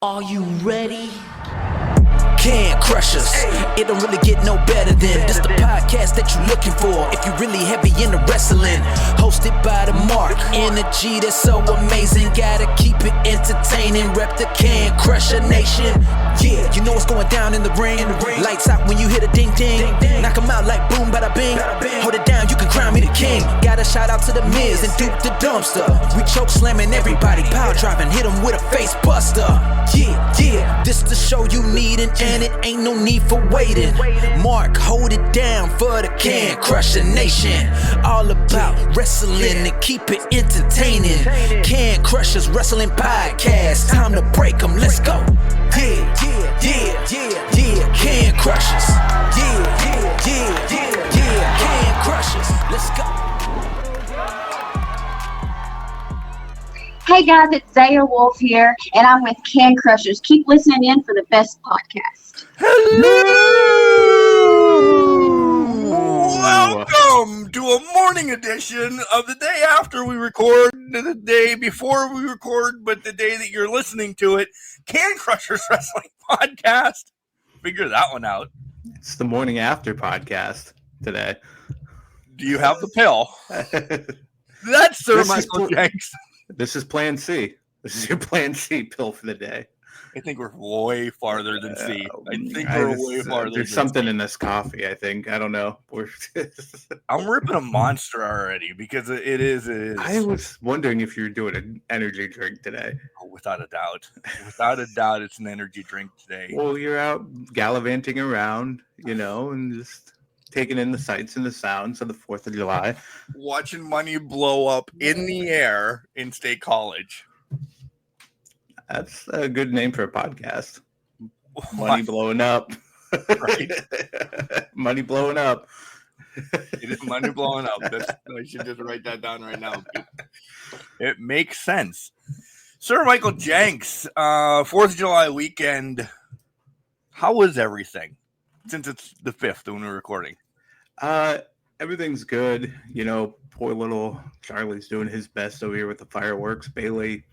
Are you ready? Can crush us. It don't really get no better than this. The podcast that you're looking for if you're really heavy into wrestling. Hosted by the Mark. Energy that's so amazing. Gotta keep it entertaining. Rep the Can Crusher Nation. Yeah, you know what's going down in the ring. Lights out when you hit a ding ding. Knock 'em out like boom bada bing. Hold it down, you can crown me the king. Got a shout out to the Miz and Duke the Dumpster. We choke slamming everybody. Power driving, hit 'em with a face buster. Yeah, this the show you need and it ain't no need for waiting. Mark, hold it down for the Can Crusher Nation. All about wrestling and keep it entertaining. Can Crushers Wrestling Podcast. Time to break 'em, let's go. Yeah, Can Crushers. Yeah, Can Crushers, let's go. Hey guys, it's Zaya Wolf here, and I'm with Can Crushers. Keep listening in for the best podcast. Welcome to a morning edition of the day after we record, the day before we record, but the day that you're listening to it. Can Crushers Wrestling Podcast. Figure that one out. It's the morning after podcast today. Do you have the pill? That's Sir Michael Jenks. This is Plan C. This is your Plan C pill for the day. I think we're way farther than C. There's something in this coffee, I think. I don't know. I'm ripping a Monster already because it is. I was wondering if you were doing an energy drink today. Oh, without a doubt. Without a doubt, it's an energy drink today. Well, you're out gallivanting around, and just taking in the sights and the sounds of the 4th of July. Watching money blow up in the air in State College. That's a good name for a podcast. Money blowing up. Right. Money blowing up. It is money blowing up. I should just write that down right now. It makes sense. Sir Michael Jenks, 4th of July weekend. How was everything? Since it's the 5th when we're recording. Everything's good. Poor little Charlie's doing his best over here with the fireworks. Bailey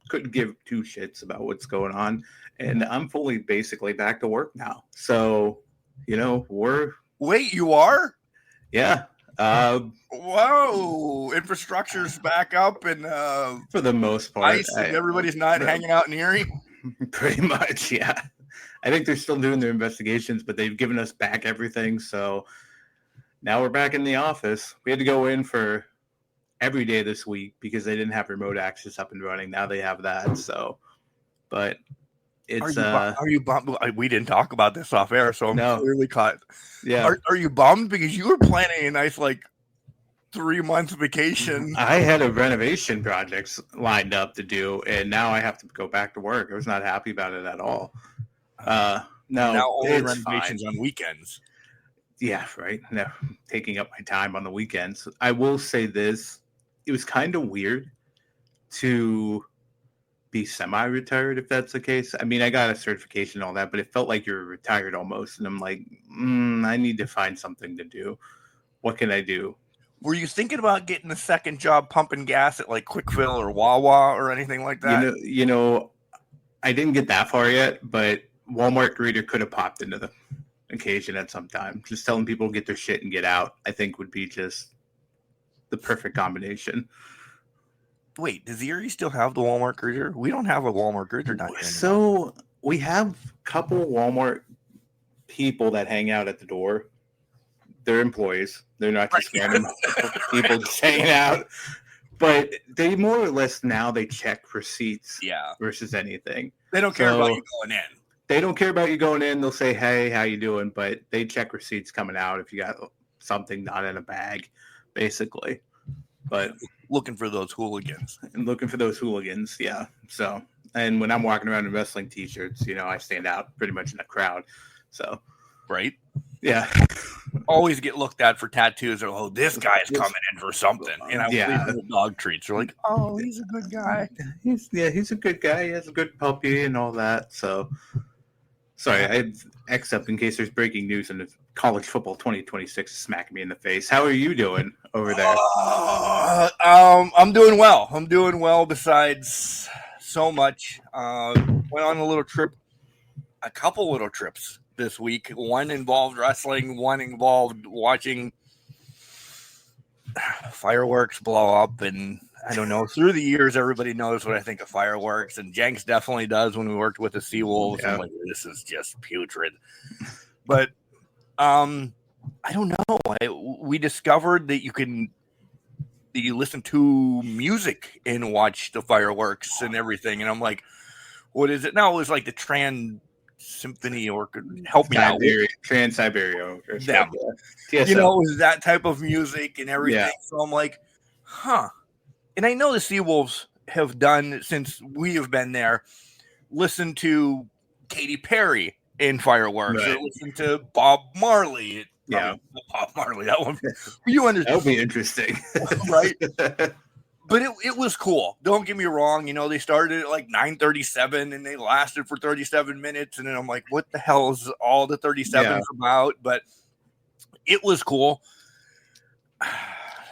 couldn't give two shits about what's going on. And I'm fully basically back to work now. So, Wait, you are? Yeah. Whoa. Infrastructure's back up and for the most part. Everybody's not hanging out in Erie? Pretty much, yeah. I think they're still doing their investigations, but they've given us back everything. So now we're back in the office. We had to go in for every day this week because they didn't have remote access up and running. Now they have that. So, but it's are you bummed? We didn't talk about this off air, so I'm clearly caught. Yeah. Are you bummed because you were planning a nice 3-month vacation? I had a renovation project lined up to do, and now I have to go back to work. I was not happy about it at all. No, now only it's renovations fine. On weekends. Yeah, right. No, taking up my time on the weekends. I will say this. It was kind of weird to be semi-retired, if that's the case. I mean, I got a certification and all that, but it felt like you're retired almost. And I'm like, I need to find something to do. What can I do? Were you thinking about getting a second job pumping gas at Quick Fill or Wawa or anything like that? I didn't get that far yet, but Walmart greeter could have popped into the occasion at some time. Just telling people to get their shit and get out, I think would be just the perfect combination. Wait, does Erie still have the Walmart greeter? We don't have a Walmart greeter down here. So we have a couple Walmart people that hang out at the door. They're employees. They're not just random people just hanging out. But they more or less now they check receipts versus anything. They don't care about you going in. They don't care about you going in. They'll say, hey, how you doing? But they check receipts coming out if you got something not in a bag, basically. But looking for those hooligans. Yeah. So, and when I'm walking around in wrestling t-shirts, I stand out pretty much in the crowd. So, right? Yeah. Always get looked at for tattoos or, this guy's coming in for something. Leave dog treats. You're like, oh, he's a good guy. He's a good guy. He has a good puppy and all that. So, sorry, I had X up in case there's breaking news and college football 2026 is smacking me in the face. How are you doing over there? I'm doing well. Besides so much. went on a little trip, a couple little trips this week. One involved wrestling, one involved watching fireworks blow up. And I don't know, through the years, everybody knows what I think of fireworks. And Jenks definitely does when we worked with the Seawolves. Yeah. I'm like, this is just putrid. But I don't know. We discovered that you listen to music and watch the fireworks and everything. And I'm like, what is it? No, it was like the Trans Symphony or help me out. Trans-Siberia Orchestra. Them. TSO. You know, it was that type of music and everything. Yeah. So I'm like, huh. And I know the Seawolves have done, since we have been there, listen to Katy Perry in fireworks, Right. or listen to Bob Marley. Yeah. Bob Marley, that one. You understand. That would be interesting. Right? But it was cool. Don't get me wrong. You know, they started at like 9:37 and they lasted for 37 minutes. And then I'm like, what the hell is all the 37s about? But it was cool.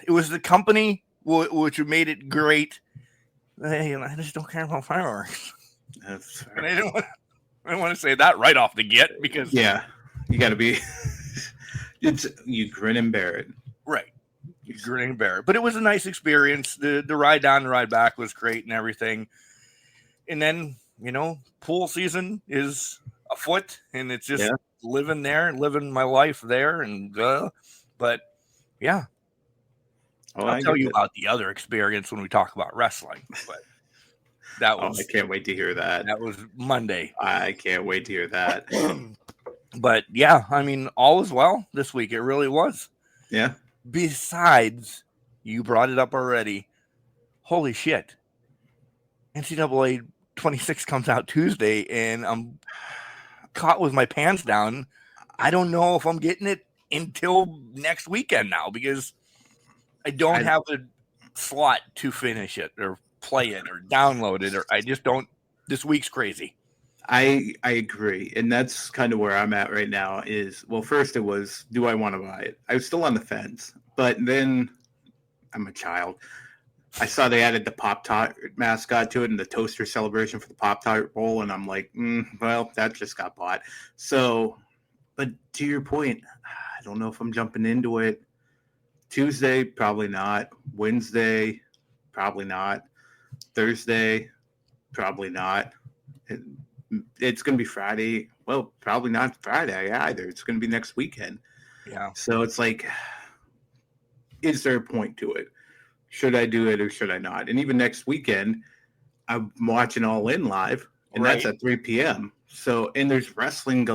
It was the company which made it great. Hey, I just don't care about fireworks. That's And I didn't want to say that right off the get because yeah, you got to be. You grin and bear it. right. You grin and bear it. But it was a nice experience. The ride down, the ride back was great and everything. And then, you know, pool season is afoot and it's just living there and living my life there. And, but yeah, I'll tell you about the other experience when we talk about wrestling. But that was, I can't wait to hear that. That was Monday. I can't wait to hear that. But yeah, I mean, all is well this week. It really was. Yeah. Besides, you brought it up already. Holy shit. NCAA 26 comes out Tuesday and I'm caught with my pants down. I don't know if I'm getting it until next weekend now because I don't have a slot to finish it or play it or download it, or I just don't. This week's crazy. I agree. And that's kind of where I'm at right now is, well, first it was, do I want to buy it? I was still on the fence, but then I'm a child. I saw they added the Pop-Tart mascot to it and the toaster celebration for the Pop-Tart Bowl. And I'm like, well, that just got bought. So, but to your point, I don't know if I'm jumping into it. Tuesday, probably not. Wednesday, probably not. Thursday, probably not. It's going to be Friday. Well, probably not Friday either. It's going to be next weekend. Yeah. So it's like, is there a point to it? Should I do it or should I not? And even next weekend, I'm watching All In live, and that's at 3 p.m. So, and there's wrestling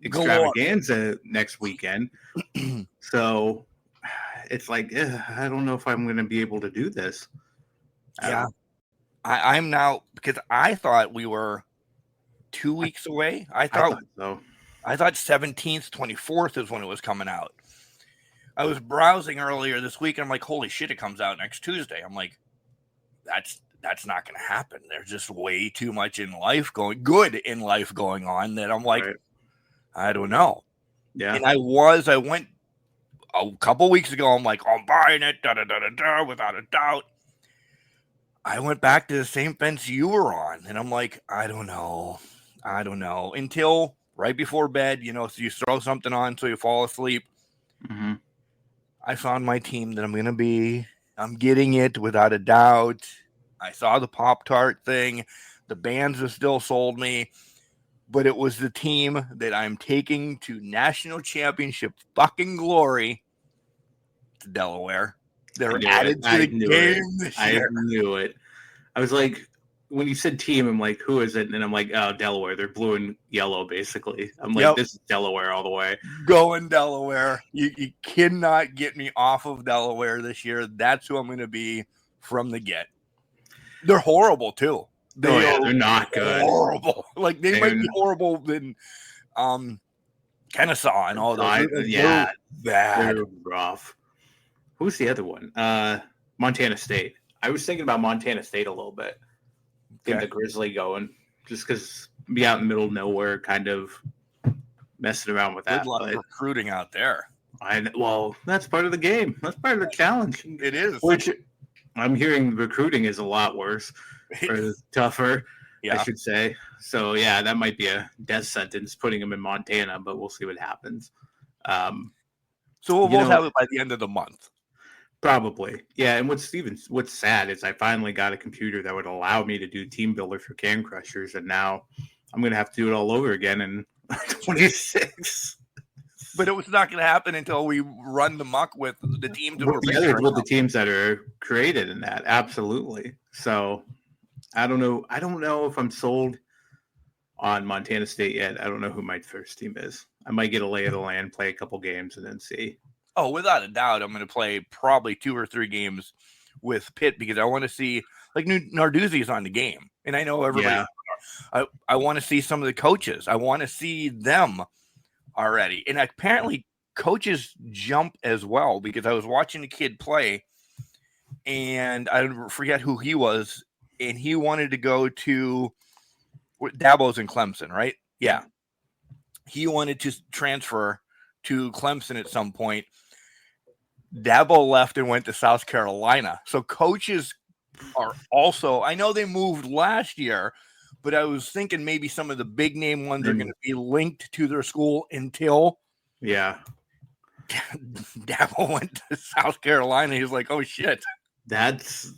extravaganza next weekend. So it's like, I don't know if I'm going to be able to do this. Yeah. I'm now, because I thought we were 2 weeks away. I thought so. I thought 17th, 24th is when it was coming out. I was browsing earlier this week and I'm like, holy shit, it comes out next Tuesday. I'm like, that's not going to happen. There's just way too much in life going on that I'm like, I don't know. Yeah. And I went a couple weeks ago. I'm like, I'm buying it, without a doubt. I went back to the same fence you were on, and I'm like, I don't know, until right before bed, you know, so you throw something on so you fall asleep. Mm-hmm. I found my team that I'm getting it without a doubt. I saw the Pop-Tart thing. The bands have still sold me, but it was the team that I'm taking to national championship fucking glory. To Delaware. They're added to the game this year. I knew it. I was like, when you said team, I'm like, who is it? And then I'm like, oh, Delaware. They're blue and yellow, basically. I'm like, This is Delaware all the way. Going Delaware. You cannot get me off of Delaware this year. That's who I'm going to be from the get. They're horrible, too. They're not good. Horrible. Like, they might be horrible than Kennesaw and all those. Yeah. Bad. They're rough. Who's the other one? Montana State. I was thinking about Montana State a little bit. Get the Grizzly going. Just because be out in the middle of nowhere, kind of messing around with that. Good luck recruiting out there. Well, that's part of the game. That's part of the challenge. It is. Which I'm hearing recruiting is a lot worse or tougher. Yeah. I should say. So yeah, that might be a death sentence putting him in Montana, but we'll see what happens. So we'll You both know- have it by the end of the month. Probably. Yeah, and what's sad is I finally got a computer that would allow me to do Team Builder for Can Crushers, and now I'm gonna have to do it all over again in 26. But it was not going to happen until we run the muck with the teams that we're With picking right the now. teams that are created in that, absolutely. So I don't know. I don't know if I'm sold on Montana State yet. I don't know who my first team is. I might get a lay of the land, play a couple games, and then see. Oh, without a doubt, I'm going to play probably 2 or 3 games with Pitt because I want to see, like, Narduzzi is on the game, and I know everybody. Yeah. I want to see some of the coaches. I want to see them already, and apparently coaches jump as well because I was watching a kid play, and I forget who he was, and he wanted to go to Dabo's in Clemson, right? Yeah, he wanted to transfer to Clemson at some point. Dabo left and went to South Carolina. So coaches are also, I know they moved last year, but I was thinking maybe some of the big name ones are going to be linked to their school until Dabo went to South Carolina. He was like, oh shit. That's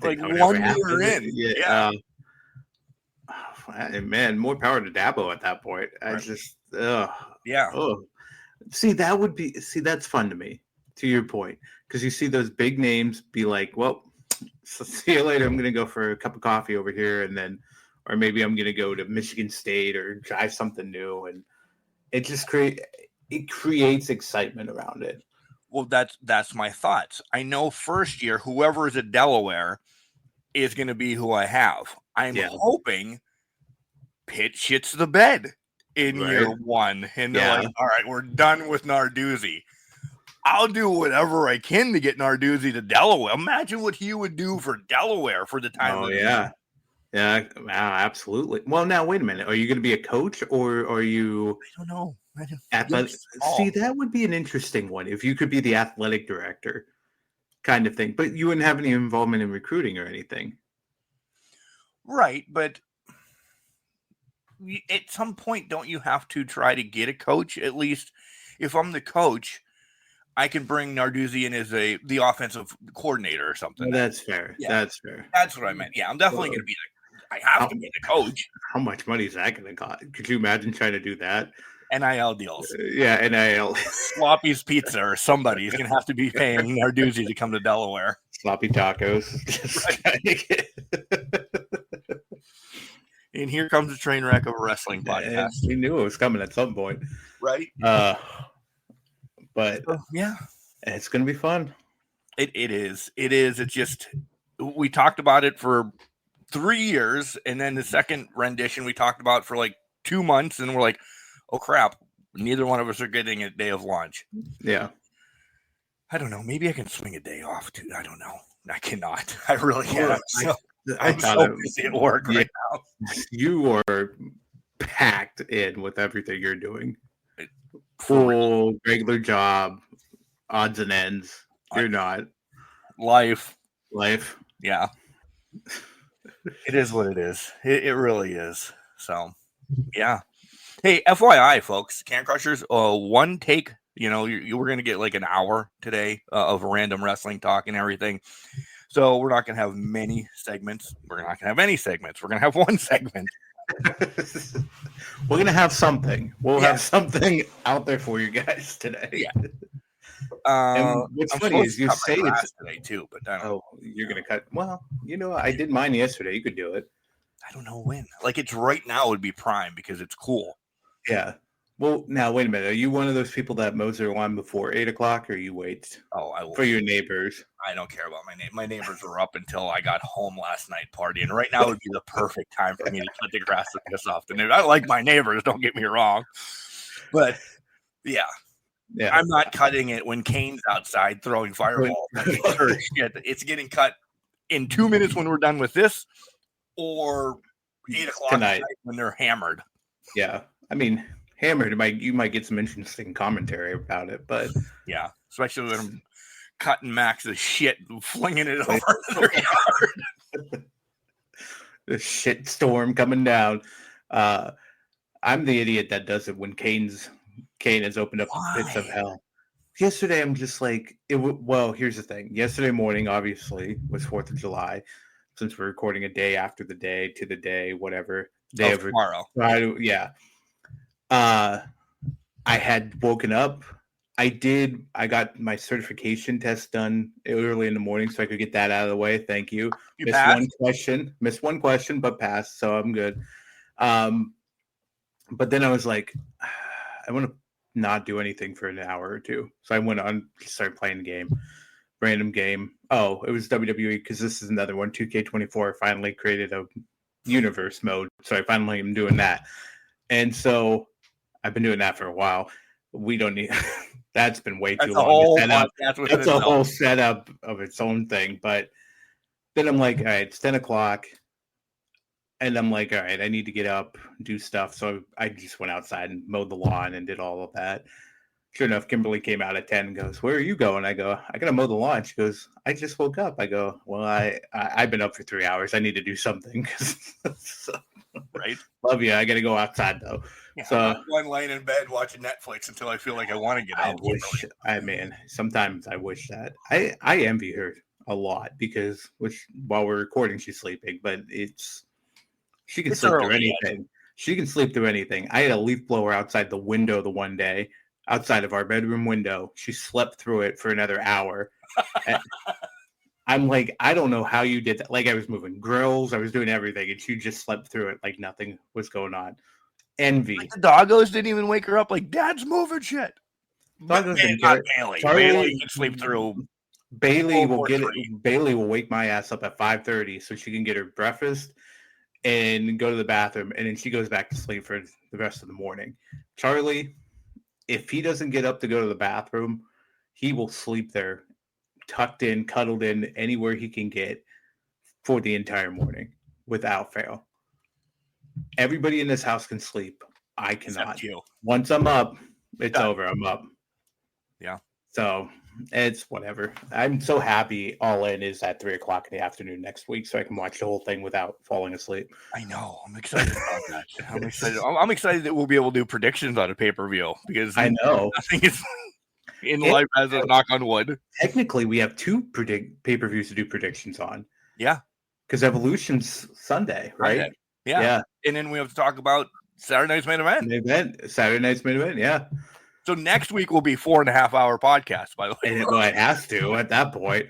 like 1 year in. Yeah. Man, more power to Dabo at that point. I just, yeah. Oh, see, that's fun to me, to your point, because you see those big names be like, well, so see you later. I'm going to go for a cup of coffee over here. And then, or maybe I'm going to go to Michigan State or try something new. And it just creates excitement around it. Well, that's my thoughts. I know first year, whoever is at Delaware is going to be who I have. I'm hoping Pitt shits the bed in year 1. And they're like, all right, we're done with Narduzzi. I'll do whatever I can to get Narduzzi to Delaware. Imagine what he would do for Delaware for the time. Oh, yeah. Yeah, wow, absolutely. Well, now, wait a minute. Are you going to be a coach or are you... I don't know. See, that would be an interesting one if you could be the athletic director kind of thing. But you wouldn't have any involvement in recruiting or anything. Right, but at some point, don't you have to try to get a coach? At least if I'm the coach, I can bring Narduzzi in as the offensive coordinator or something. Well, that's fair. Yeah. That's fair. That's what I meant. Yeah, I'm definitely going to be I have to be the coach. How much money is that going to cost? Could you imagine trying to do that? NIL deals. Yeah, NIL. Sloppy's Pizza or somebody's going to have to be paying Narduzzi to come to Delaware. Sloppy tacos. And here comes the train wreck of a wrestling podcast. We knew it was coming at some point. Right. But yeah, it's going to be fun. It is. It's just, we talked about it for 3 years. And then the second rendition we talked about for like 2 months. And we're like, oh crap, neither one of us are getting a day of launch. Yeah. I don't know. Maybe I can swing a day off too. I don't know. I cannot. I really can't. I'm so busy at work right now. You are packed in with everything you're doing. Full regular job, odds and ends. You're not. Life. Yeah. It is what it is. It really is. So, yeah. Hey, FYI, folks, Can Crushers, one take. You know, you were going to get like an hour today of random wrestling talk and everything. So we're not going to have many segments. We're not going to have any segments. We're going to have one segment. We're going to have something. We'll have something out there for you guys today. Yeah. What's funny is you say it's today too, but I don't know. You're going to cut. Well, you know, I did mine yesterday. You could do it. I don't know when. Like it's right now would be prime because it's cool. Yeah. Well, now wait a minute. Are you one of those people that mows their lawn before 8 o'clock, or you wait? Oh, I will. For your neighbors. I don't care about my neighbors. My neighbors were up until I got home last night partying. Right now would be the perfect time for me to cut the grass and piss off the neighbors. I like my neighbors. Don't get me wrong, but yeah, I'm not cutting it when Kane's outside throwing fireballs. It's getting cut in 2 minutes when we're done with this, or 8 o'clock tonight when they're hammered. Yeah, I mean. Hammered, you might get some interesting commentary about it, but yeah, especially when I'm cutting Max's shit and flinging it over their yard. the shit storm coming down. I'm the idiot that does it when Kane has opened up the pits of Why? hell. Yesterday, I'm just like, well, here's the thing. Yesterday morning, obviously, was 4th of July, since we're recording a day after the day to the day, whatever. Day Of tomorrow. Yeah. I had woken up. I got my certification test done early in the morning so I could get that out of the way. Thank you. You Missed passed? one question, but passed, so I'm good. But then I was like, I want to not do anything for an hour or two. So I went on, started playing the game. Random game. Oh, it was WWE, because this is another one. 2K24 finally created a universe mode. So I finally am doing that. And so I've been doing that for a while. We don't need that's been way too long to set up. That's a whole setup of its own thing. But then I'm like, all right, it's 10 o'clock. And I'm like, all right, I need to get up, do stuff. So I just went outside and mowed the lawn and did all of that. Sure enough, Kimberly came out at 10 and goes, where are you going? I go, I got to mow the lawn. She goes, I just woke up. I go, well, I've been up for 3 hours. I need to do something. So, Right. Love you. I got to go outside, though. Yeah, So I'm one laying in bed watching Netflix until I feel like I want to get out. Sometimes I wish that. I envy her a lot because while we're recording, she's sleeping, but she can sleep through anything. She can sleep through anything. I had a leaf blower outside the window the one day, outside of our bedroom window. She slept through it for another hour. I'm like, I don't know how you did that. Like, I was moving grills, I was doing everything, and she just slept through it like nothing was going on. Envy. Like the doggos didn't even wake her up. Like, Dad's moving shit. Doggos didn't not get Bailey. Charlie, Bailey can sleep through. Bailey will get it. Bailey will wake my ass up at 5:30 so she can get her breakfast and go to the bathroom, and then she goes back to sleep for the rest of the morning. Charlie, if he doesn't get up to go to the bathroom, he will sleep there, tucked in, cuddled in, anywhere he can get for the entire morning without fail. Everybody in this house can sleep. I cannot. You. Once I'm up, it's over. I'm up. Yeah. So it's whatever. I'm so happy All In is at 3 o'clock in the afternoon next week, so I can watch the whole thing without falling asleep. I know. I'm excited about that. I'm excited. I'm excited that we'll be able to do predictions on a pay-per-view because I know nothing is in life as a knock on wood. Technically, we have two pay-per-views to do predictions on. Yeah. Because Evolution's Sunday, right? Sunday. Yeah. And then we have to talk about Saturday night's main event. Saturday night's main event, yeah. So next week will be 4.5 hour podcast, by the way. Well, it has to at that point.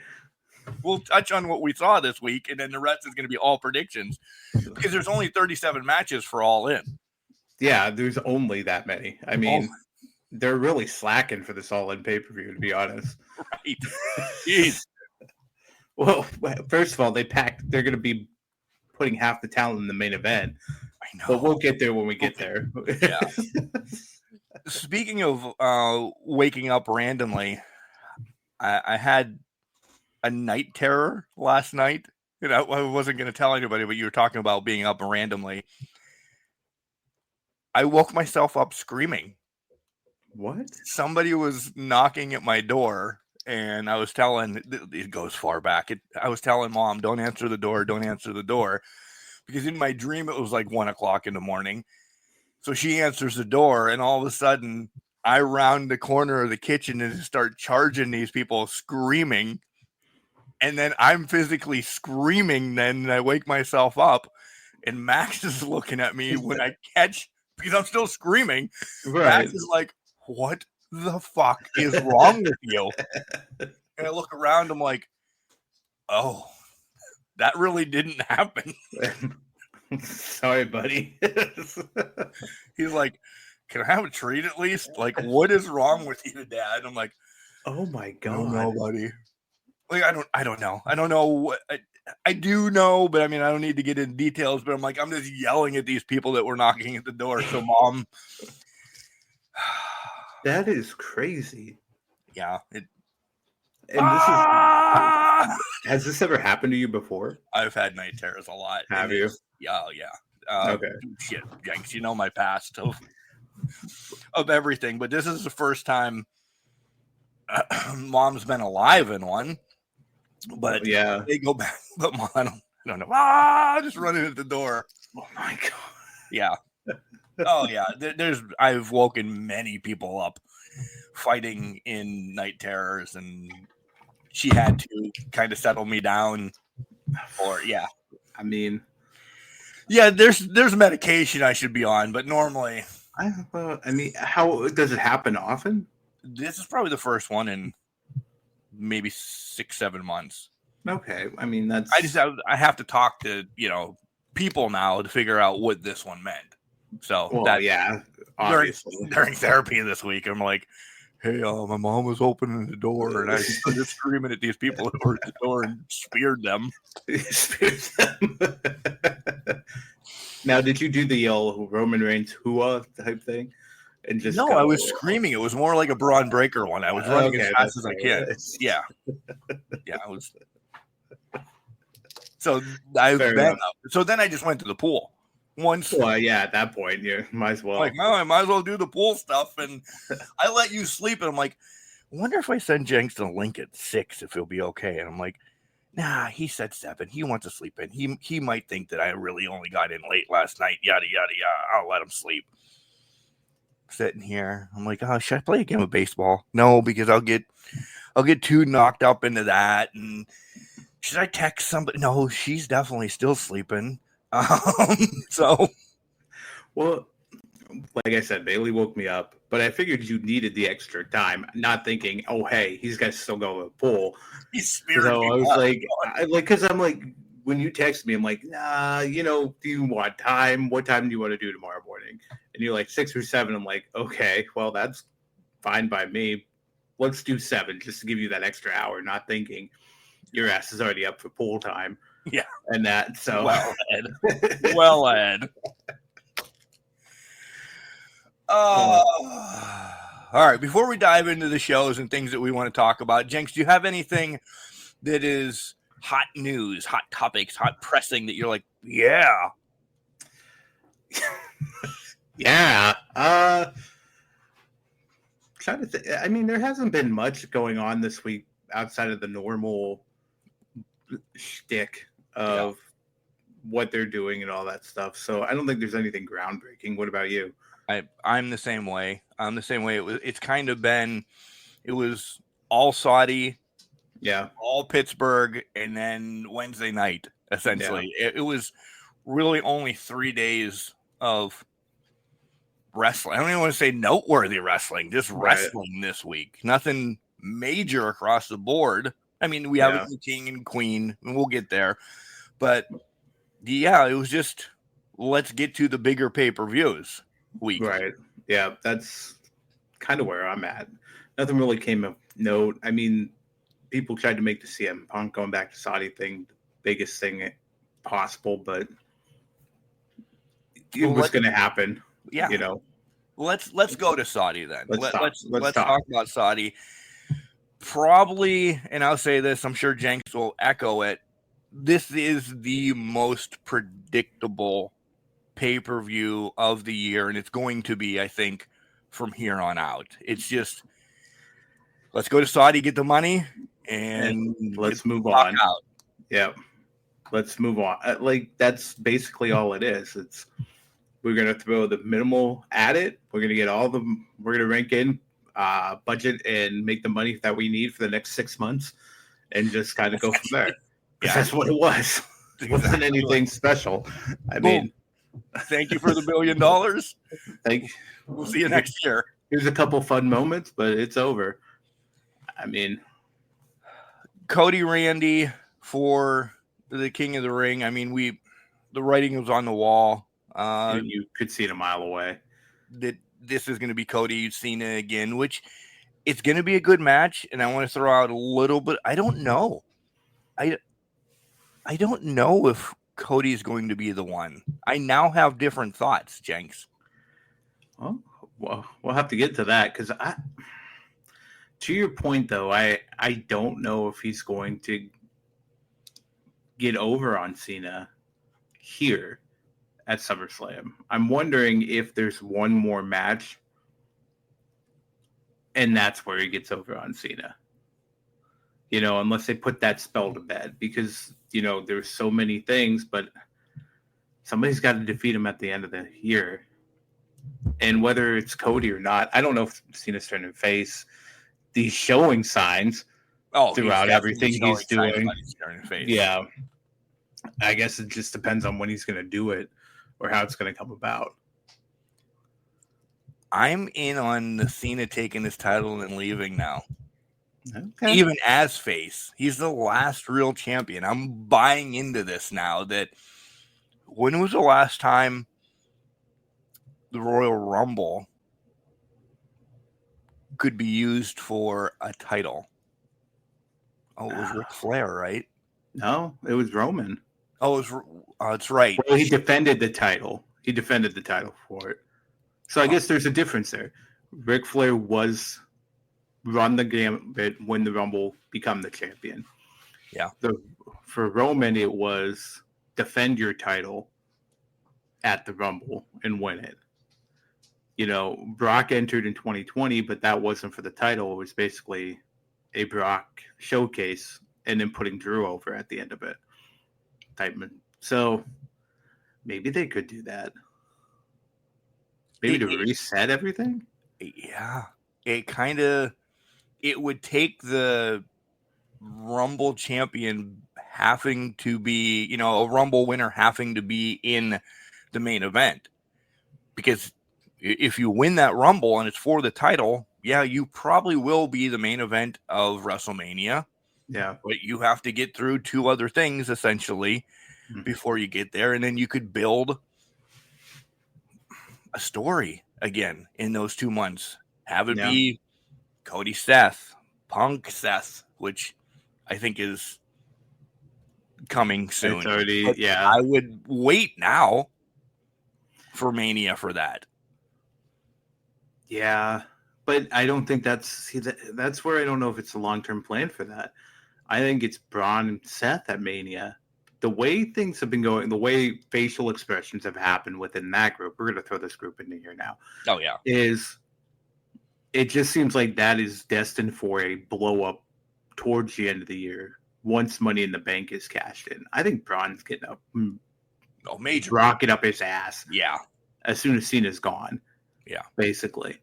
We'll touch on what we saw this week, and then the rest is going to be all predictions because there's only 37 matches for All In. Yeah, there's only that many. I mean, they're really slacking for this All In pay-per-view, to be honest. Right. Jeez. Well, first of all, they're going to be putting half the talent in the main event. I know. But we'll get there when we get there. Yeah. Speaking of waking up randomly, I had a night terror last night. You know, I wasn't going to tell anybody, but you were talking about being up randomly. I woke myself up screaming. What? Somebody was knocking at my door, and I was telling, it goes far back. I was telling Mom, don't answer the door, because in my dream it was like 1 o'clock in the morning. So she answers the door, and all of a sudden I round the corner of the kitchen and start charging these people screaming. And then I'm physically screaming then, and I wake myself up, and Max is looking at me when I catch, because I'm still screaming. Right. Max is like, what the fuck is wrong with you? And I look around, I'm like, oh, that really didn't happen. Sorry, buddy. He's like, can I have a treat at least? Like, what is wrong with you, Dad? I'm like, oh my God. I don't know, buddy. Like, I don't know. I don't know what I do know, but I mean, I don't need to get into details, but I'm like, I'm just yelling at these people that were knocking at the door. So Mom. That is crazy. Yeah. Has this ever happened to you before? I've had night terrors a lot. Have you? Yeah. Okay. Shit, Jenks, you know my past of everything, but this is the first time Mom's been alive in one. But yeah, they go back. But Mom, No, just running at the door. Oh my god. Yeah. Oh yeah. I've woken many people up fighting in night terrors, and she had to kind of settle me down. Or yeah. I mean, yeah. There's medication I should be on, but normally, how does it happen often? this is probably the first one in maybe 6-7 months. Okay, I mean that's. I have to talk to people now to figure out what this one meant. So yeah, obviously during therapy this week, I'm like, hey, my mom was opening the door and I started screaming at these people who were at the door and speared them. Now, did you do the Roman Reigns hua type thing? And just I was screaming. It was more like a Braun Breaker one. I was running as fast as I can. Yeah. Yeah, I was. So so then I just went to the pool. Well, yeah, at that point, you might as well. Like, no, I might as well do the pool stuff. And I let you sleep. And I'm like, I wonder if I send Jenks the link at 6, if he'll be okay. And I'm like, nah, he said 7. He wants to sleep in. He might think that I really only got in late last night. Yada, yada, yada. I'll let him sleep. Sitting here. I'm like, oh, should I play a game of baseball? No, because I'll get too knocked up into that. And should I text somebody? No, she's definitely still sleeping. So, well, like I said, Bailey woke me up, but I figured you needed the extra time, not thinking, oh, hey, he's got to still go to the pool. So I was because I'm like, when you text me, I'm like, nah, do you want time? What time do you want to do tomorrow morning? And you're like 6 or 7. I'm like, okay, well, that's fine by me. Let's do 7 just to give you that extra hour, not thinking your ass is already up for pool time. Yeah. And that, so. Well, Ed. All right. Before we dive into the shows and things that we want to talk about, Jenks, do you have anything that is hot news, hot topics, hot pressing that you're like, yeah? Yeah. Trying to think. I mean, there hasn't been much going on this week outside of the normal shtick of what they're doing and all that stuff. So I don't think there's anything groundbreaking. What about you? I'm the same way. It's kind of been, it was all Saudi, all Pittsburgh, and then Wednesday night, essentially. Yeah. It was really only 3 days of wrestling. I don't even want to say noteworthy wrestling, just wrestling this week. Nothing major across the board. I mean, we have the King and Queen, and we'll get there. But, it was just, let's get to the bigger pay-per-views week. Right. Yeah, that's kind of where I'm at. Nothing really came of note. I mean, people tried to make the CM Punk going back to Saudi thing the biggest thing possible, but it was going to happen. Yeah. Let's go to Saudi then. Let's talk about Saudi. Probably, and I'll say this, I'm sure Jenks will echo it, this is the most predictable pay-per-view of the year, and it's going to be, I think, from here on out. It's just, let's go to Saudi, get the money, and let's move on. Out. Yeah, let's move on. That's basically all it is. We're going to throw the minimal at it. We're going to get we're going to rank in budget and make the money that we need for the next 6 months and just kind of go from there. That's what it was. It wasn't anything special. I mean, thank you for the $1 billion. Thank you. We'll see you next year. Here's a couple fun moments, but it's over. I mean, Cody Randy for the King of the Ring. I mean, the writing was on the wall. You could see it a mile away. That this is going to be Cody Cena again, which it's going to be a good match. And I want to throw out a little bit. I don't know. I don't know if Cody's going to be the one. I now have different thoughts, Jenks. Well, we'll have to get to that because to your point, though, I don't know if he's going to get over on Cena here at SummerSlam. I'm wondering if there's one more match and that's where he gets over on Cena. unless they put that spell to bed, because, there's so many things, but somebody's got to defeat him at the end of the year. And whether it's Cody or not, I don't know if Cena's turning face. These showing signs throughout everything he's doing. Yeah. I guess it just depends on when he's going to do it or how it's going to come about. I'm in on the Cena taking his title and leaving now. Okay. Even as face, he's the last real champion. I'm buying into this now. That when was the last time the Royal Rumble could be used for a title? Oh, it was Ric Flair, right? No, it was Roman. Oh, it's right. Well, he defended the title. He defended the title for it. So I guess there's a difference there. Ric Flair was run the gambit, win the Rumble, become the champion. Yeah. For Roman, it was defend your title at the Rumble and win it. Brock entered in 2020, but that wasn't for the title. It was basically a Brock showcase and then putting Drew over at the end of it. So maybe they could do that. Maybe to reset everything? Yeah. It would take the Rumble champion having to be, a Rumble winner having to be in the main event. Because if you win that Rumble and it's for the title, yeah, you probably will be the main event of WrestleMania. Yeah. But you have to get through two other things, essentially, before you get there. And then you could build a story again in those 2 months. Have it be Cody Seth, Punk Seth, which I think is coming soon. It's already, but I would wait now for Mania for that. Yeah, but I don't think that's where I don't know if it's a long-term plan for that. I think it's Braun and Seth at Mania. The way things have been going, the way facial expressions have happened within that group, we're going to throw this group into here now. Oh, yeah. It just seems like that is destined for a blow-up towards the end of the year once Money in the Bank is cashed in. I think Braun's getting a major rocket up his ass. Yeah. As soon as Cena's gone. Yeah. Basically.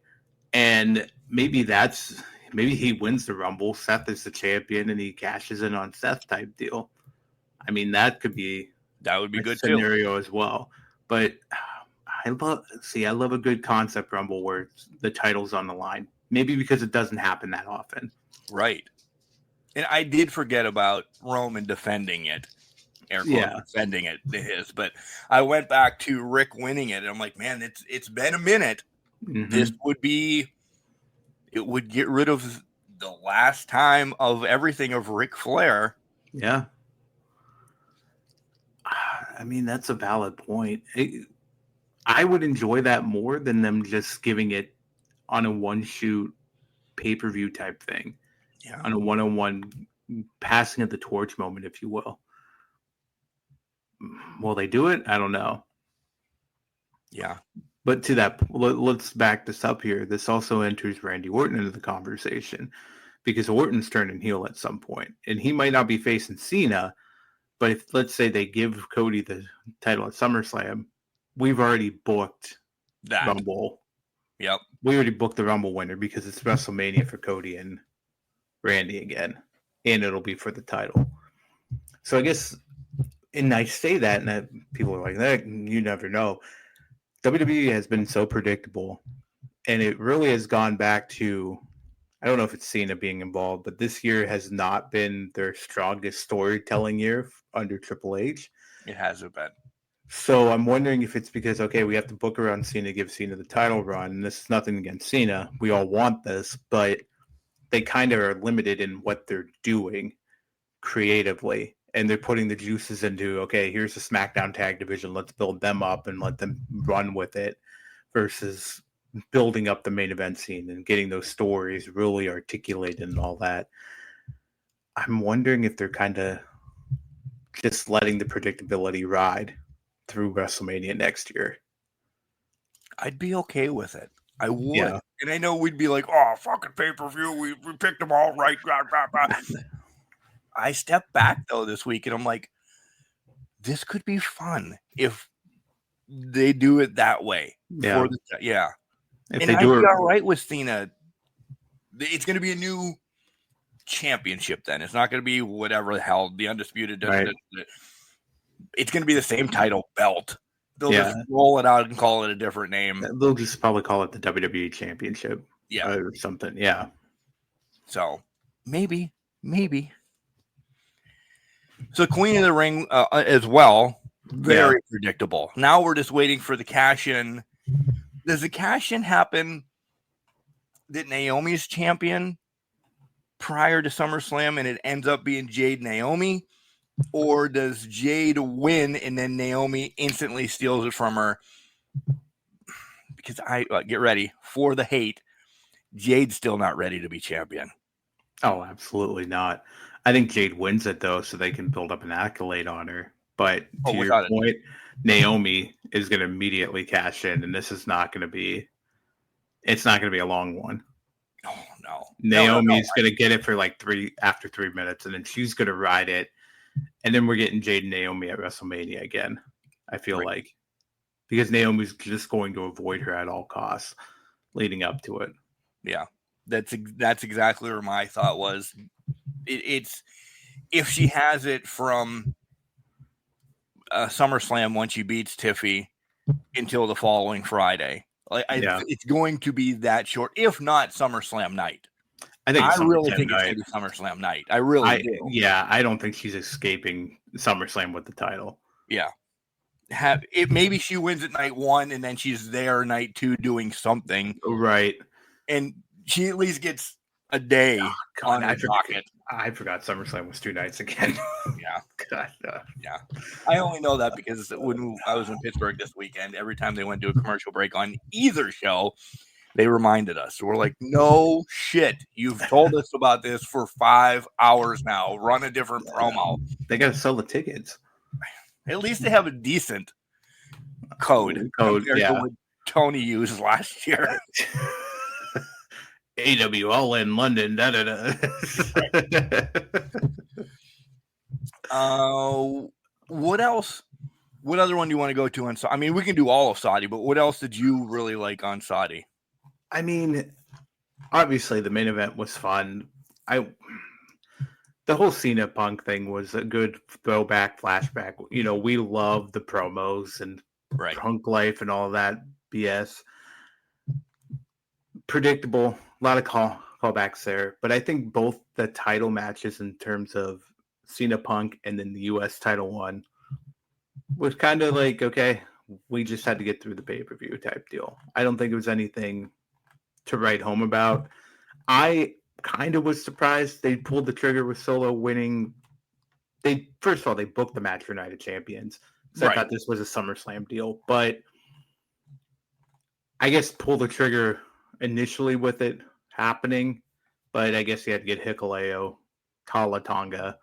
And maybe he wins the Rumble. Seth is the champion and he cashes in on Seth type deal. I mean, that would be good scenario as well. But I love a good concept Rumble where the title's on the line. Maybe because it doesn't happen that often. Right. And I did forget about Roman defending it. Defending it to his. But I went back to Rick winning it, and I'm like, man, it's been a minute. Mm-hmm. It would get rid of the last time of everything of Ric Flair. Yeah. I mean, that's a valid point. I would enjoy that more than them just giving it on a one-shoot pay-per-view type thing. Yeah. On a one-on-one passing of the torch moment, if you will. Will they do it? I don't know. Yeah. But to that, let's back this up here. This also enters Randy Orton into the conversation because Orton's turning heel at some point, and he might not be facing Cena, but if let's say they give Cody the title at SummerSlam, we've already booked that Rumble. Yep. We already booked the Rumble winner because it's WrestleMania for Cody and Randy again, and it'll be for the title. So I guess, and I say that, and people are like, that you never know. WWE has been so predictable, and it really has gone back to, I don't know if it's Cena being involved, but this year has not been their strongest storytelling year under Triple H. It hasn't been. So I'm wondering if it's because, okay, we have to book around Cena, give Cena the title run, and this is nothing against Cena. We all want this, but they kind of are limited in what they're doing creatively. And they're putting the juices into, okay, here's the SmackDown tag division. Let's build them up and let them run with it versus building up the main event scene and getting those stories really articulated and all that. I'm wondering if they're kind of just letting the predictability ride through WrestleMania next year. I'd be okay with it. I would. Yeah. And I know we'd be like, oh, fucking pay-per-view. We picked them all right. Blah, blah, blah. I stepped back though this week, and I'm like, this could be fun if they do it that way. Yeah. If And they I'd do be it, all right with Cena. It's going to be a new championship then. It's not going to be whatever the hell, the undisputed. Right. It's going to be the same title belt. They'll Yeah. just roll it out and call it a different name. they'll just probably call it the WWE Championship. Yeah. Or something. Yeah. So maybe. So Queen of the Ring as well. Very predictable. Now we're just waiting for the cash in. Does the cash in happen that Naomi's champion prior to SummerSlam and it ends up being Jade Naomi? Or does Jade win and then Naomi instantly steals it from her? Because get ready for the hate. Jade's still not ready to be champion. Oh, absolutely not. I think Jade wins it though, so they can build up an accolade on her. But to your point, Naomi is going to immediately cash in, and this is not going to be. It's not going to be a long one. Oh no, Naomi's going to get it for like 3 minutes, and then she's going to ride it, and then we're getting Jade and Naomi at WrestleMania again. I feel like because Naomi's just going to avoid her at all costs, leading up to it. Yeah, that's exactly where my thought was. It's if she has it from SummerSlam when she beats Tiffy until the following Friday. It's going to be that short, if not SummerSlam night. I really think it's going to be SummerSlam night. I really do. Yeah, I don't think she's escaping SummerSlam with the title. Yeah. Maybe she wins at night 1 and then she's there night 2 doing something. Right. And she at least gets a day on her docket. I forgot SummerSlam was 2 nights again. Yeah. God, yeah. I only know that because when I was in Pittsburgh this weekend, every time they went to a commercial break on either show, they reminded us. We're like, no shit. You've told us about this for 5 hours now. Run a different promo. They got to sell the tickets. At least they have a decent code to what Tony used last year. AWL in London. What else? What other one do you want to go to on Saudi? I mean, we can do all of Saudi, but what else did you really like on Saudi? I mean, obviously the main event was fun. The whole Cena Punk thing was a good throwback, flashback. You know, we love the promos and Punk life and all of that BS. Predictable, a lot of callbacks there. But I think both the title matches in terms of Cena Punk and then the U.S. title one was kind of like, okay, we just had to get through the pay-per-view type deal. I don't think it was anything to write home about. I kind of was surprised they pulled the trigger with Solo winning. First of all, they booked the match for Night of Champions. So I thought this was a SummerSlam deal. But I guess pull the trigger initially with it happening. But I guess you had to get Hikuleo, Tonga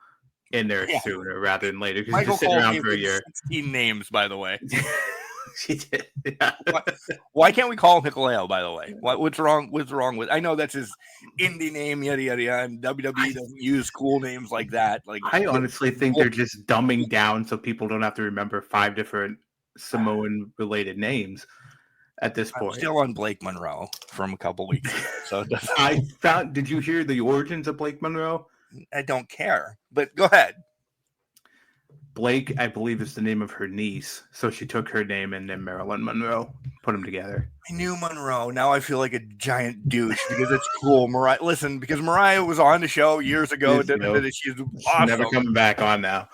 in there sooner rather than later. Because Michael just sitting around for a year. 16 names, by the way. She did. Yeah. Why can't we call him Hikuleo, by the way? What's wrong with? I know that's his indie name, yada yada yada, and WWE doesn't use cool names like that. Like, I honestly think they're just dumbing down so people don't have to remember 5 different Samoan related names at this point. I'm still on Blake Monroe from a couple weeks ago. So did you hear the origins of Blake Monroe? I don't care, but go ahead. Blake, I believe, is the name of her niece. So she took her name and then Marilyn Monroe, put them together. I knew Monroe. Now I feel like a giant douche because it's cool. Mariah, listen, because Mariah was on the show years ago. She's awesome. Never coming back on now.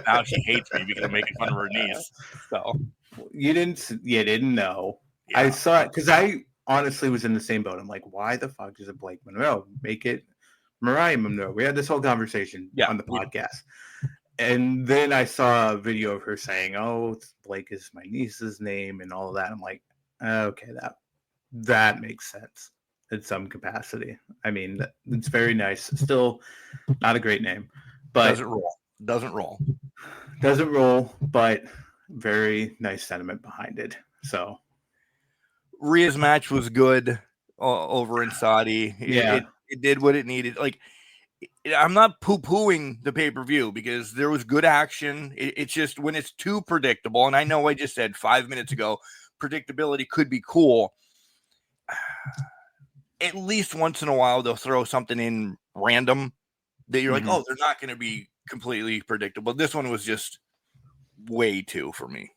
now she hates me because I'm making fun of her niece. So you didn't know. Yeah. I saw it because I honestly was in the same boat. I'm like, why the fuck is it Blake Monroe? Make it Mariah Monroe. We had this whole conversation on the podcast. And then I saw a video of her saying, oh, Blake is my niece's name and all of that. I'm like, okay, that makes sense in some capacity. I mean, it's very nice. Still not a great name. But Doesn't roll, but very nice sentiment behind it. So Rhea's match was good over in Saudi. Yeah. It did what it needed. Like, I'm not poo-pooing the pay-per-view because there was good action. It's just when it's too predictable, and I know I just said 5 minutes ago, predictability could be cool. At least once in a while, they'll throw something in random that you're like, oh, they're not going to be completely predictable. This one was just way too for me.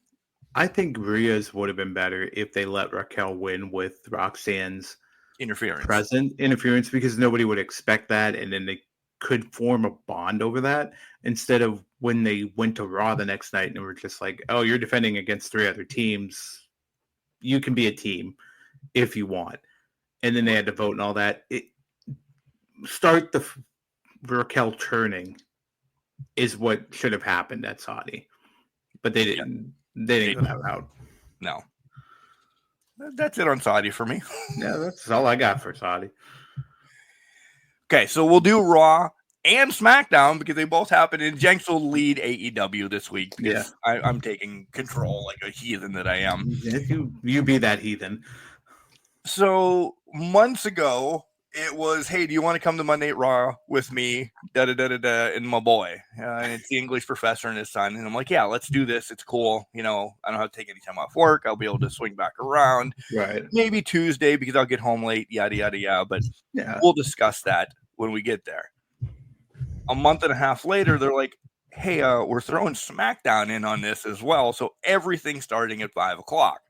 I think Rhea's would have been better if they let Raquel win with Roxanne's interference, because nobody would expect that, and then they could form a bond over that, instead of when they went to Raw the next night and were just like, oh, you're defending against 3 other teams. You can be a team if you want. And then they had to vote and all that. Start the Raquel turning is what should have happened at Saudi. But they didn't. They didn't go that route. No. That's it on Saudi for me. Yeah, that's all I got for Saudi. Okay, so we'll do Raw and SmackDown because they both happen, and Jenks will lead AEW this week because I'm taking control like a heathen that I am. You be that heathen. So months ago, it was, hey, do you want to come to Monday Night Raw with me? And my boy. And it's the English professor and his son. And I'm like, yeah, let's do this. It's cool. I don't have to take any time off work. I'll be able to swing back around. Right. Maybe Tuesday because I'll get home late, yada, yada, yada. But we'll discuss that when we get there. A month and a half later, they're like, hey, we're throwing SmackDown in on this as well. So everything's starting at 5 o'clock.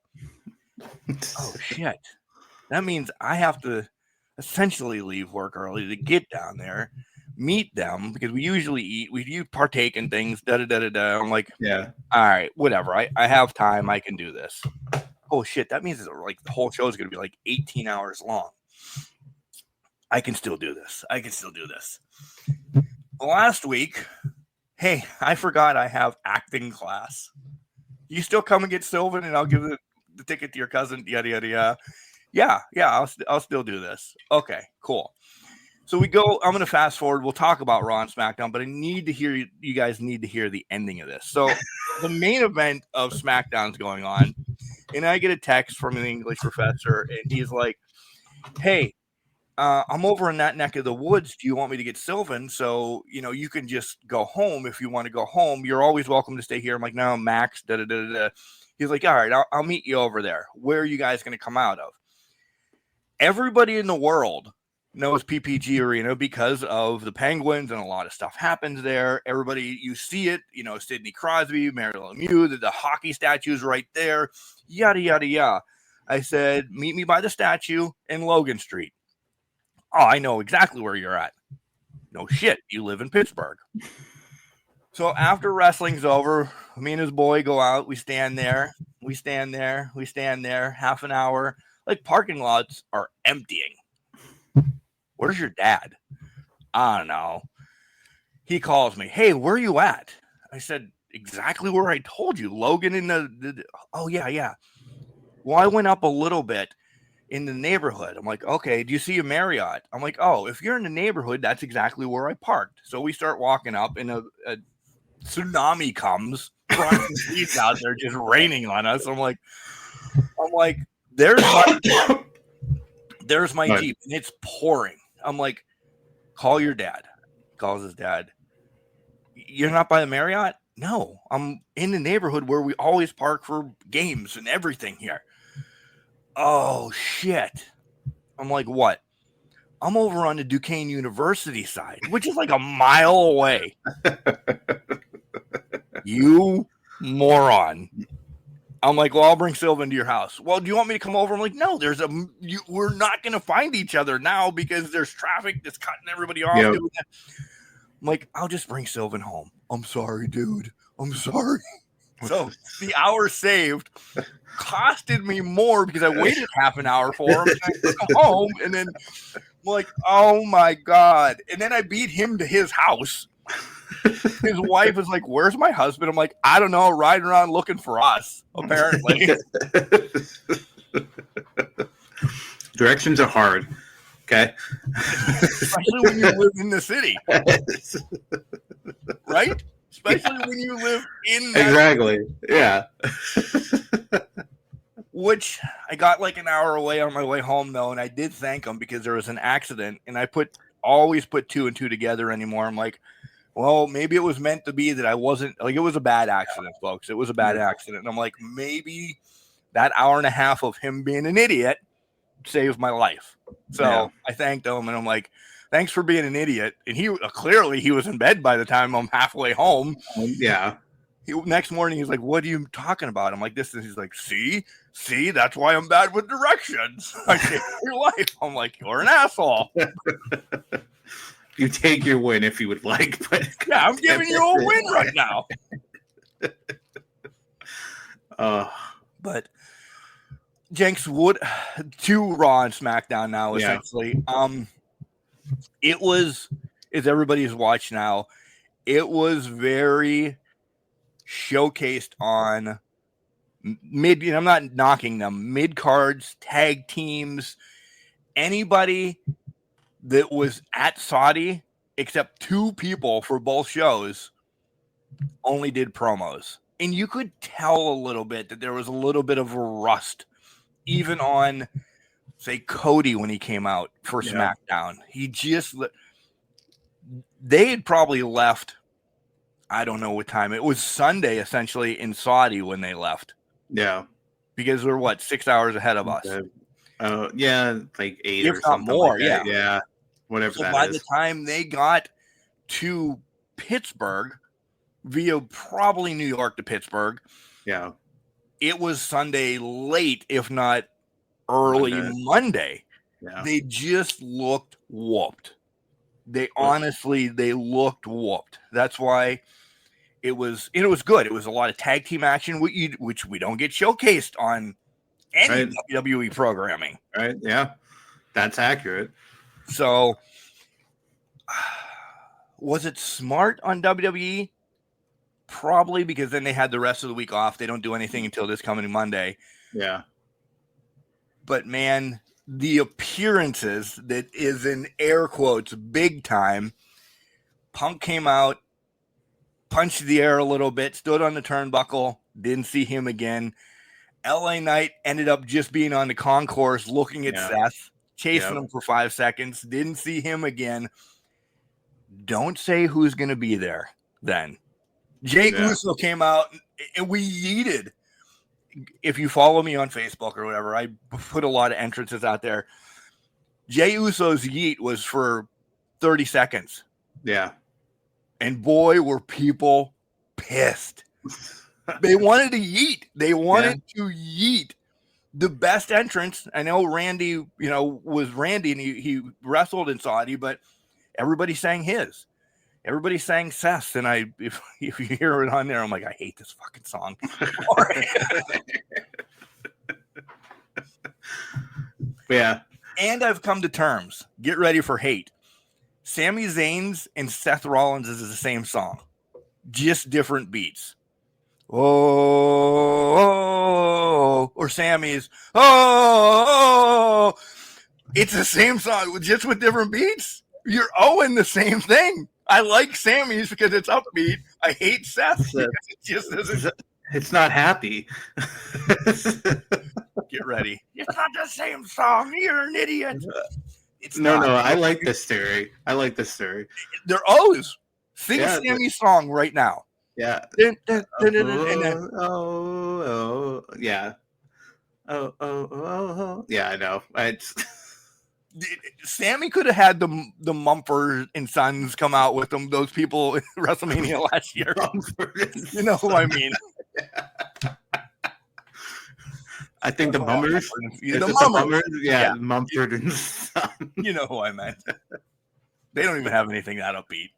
Oh, shit. That means I have to essentially leave work early to get down there, meet them, because we usually partake in things, I'm like, all right, whatever. I have time. I can do this. Oh, shit. That means like the whole show is going to be like 18 hours long. I can still do this. Last week, hey, I forgot I have acting class. You still come and get Sylvan and I'll give the ticket to your cousin, yada, yada, yada. Yeah, I'll still do this. Okay, cool. So we go. I'm going to fast forward. We'll talk about Raw and SmackDown, but I need to hear you guys need to hear the ending of this. So the main event of SmackDown's going on, and I get a text from an English professor, and he's like, "Hey, I'm over in that neck of the woods. Do you want me to get Sylvan? So you can just go home if you want to go home. You're always welcome to stay here." I'm like, "No, Max." He's like, "All right, I'll meet you over there. Where are you guys going to come out of?" Everybody in the world knows PPG Arena because of the Penguins, and a lot of stuff happens there. Everybody, you see it, Sidney Crosby, Marilyn Lemieux, the hockey statue's right there, yada, yada, yada. I said, meet me by the statue in Logan Street. Oh, I know exactly where you're at. No shit, you live in Pittsburgh. So after wrestling's over, me and his boy go out. We stand there, half an hour. Like, parking lots are emptying. Where's your dad? I don't know. He calls me. Hey, where are you at? I said, exactly where I told you. Logan in the oh, yeah. Well, I went up a little bit in the neighborhood. I'm like, okay, do you see a Marriott? I'm like, oh, if you're in the neighborhood, that's exactly where I parked. So we start walking up, and a tsunami comes. Seats out there just raining on us. I'm like, there's my Jeep, and it's pouring. I'm like, call your dad. Calls his dad. You're not by the Marriott? No, I'm in the neighborhood where we always park for games and everything here. Oh, shit. I'm like, what? I'm over on the Duquesne University side, which is like a mile away. You moron. I'm like, well, I'll bring Sylvan to your house. Well, do you want me to come over? I'm like, no, we're not going to find each other now because there's traffic that's cutting everybody off. Yep. I'm like, I'll just bring Sylvan home. I'm sorry, dude. I'm sorry. So the hour saved costed me more because I waited half an hour for him. And I took him home, and then I'm like, oh my God. And then I beat him to his house. His wife is like, where's my husband? I'm like, I don't know, riding around looking for us, apparently. Directions are hard, okay? Especially when you live in the city. Right? Especially when you live in that exactly, city. Yeah. Which I got like an hour away on my way home, though, and I did thank him because there was an accident, and I put always put two and two together anymore. I'm like, well, maybe it was meant to be that I wasn't like, it was a bad accident, folks. It was a bad accident. And I'm like, maybe that hour and a half of him being an idiot saved my life. So I thanked him and I'm like, thanks for being an idiot. And he clearly he was in bed by the time I'm halfway home. Yeah. Next morning, he's like, what are you talking about? I'm like, this. And he's like, see, that's why I'm bad with directions. I saved your life. I'm like, you're an asshole. You take your win if you would like, but yeah, I'm giving you a win right now. But Jenks would to Raw and SmackDown now, essentially. It was, as everybody's watched now, it was very showcased on mid, and I'm not knocking them, mid cards, tag teams, anybody that was at Saudi, except two people for both shows, only did promos. And you could tell a little bit that there was a little bit of a rust, even on, say, Cody when he came out for SmackDown. They had probably left, I don't know what time. It was Sunday, essentially, in Saudi when they left. Yeah. Because they're, 6 hours ahead of us? Yeah, like 8 if or not something more, like that. Yeah. Whatever so that by is. the time they got to Pittsburgh via probably New York to Pittsburgh, it was Sunday late, if not early Monday. Yeah. They just looked whooped. They looked whooped. That's why it was good. It was a lot of tag team action, which we don't get showcased on any WWE programming. Right. Yeah. That's accurate. So, was it smart on WWE? Probably, because then they had the rest of the week off. They don't do anything until this coming Monday. Yeah. But man, the appearances, that is in air quotes, big time. Punk came out, punched the air a little bit, stood on the turnbuckle, didn't see him again. LA Knight ended up just being on the concourse looking at Seth, chasing him for 5 seconds, didn't see him again. Don't say who's going to be there then. Jey Uso came out and we yeeted. If you follow me on Facebook or whatever, I put a lot of entrances out there. Jey Uso's yeet was for 30 seconds. Yeah. And boy, were people pissed. They wanted to yeet. They wanted to yeet. The best entrance, I know Randy, was Randy and he wrestled in Saudi, but everybody sang his. Everybody sang Seth, and if you hear it on there, I'm like, I hate this fucking song. Yeah. And I've come to terms. Get ready for hate. Sami Zayn's and Seth Rollins is the same song, just different beats. Oh, or Sammy's. Oh, it's the same song, just with different beats. You're owing the same thing. I like Sammy's because it's upbeat. I hate Seth's because it just isn't. It's not happy. Get ready. It's not the same song. You're an idiot. It's no. not. I like this theory. They're O's. Sing Sammy's song right now. Yeah. Yeah. Yeah, I know. Sammy could have had the Mumford and Sons come out with them. Those people in WrestleMania last year. You know who I mean? I think the Mummers. The Mummers. Yeah, Mumford and Sons. You know who I meant. They don't even have anything that upbeat.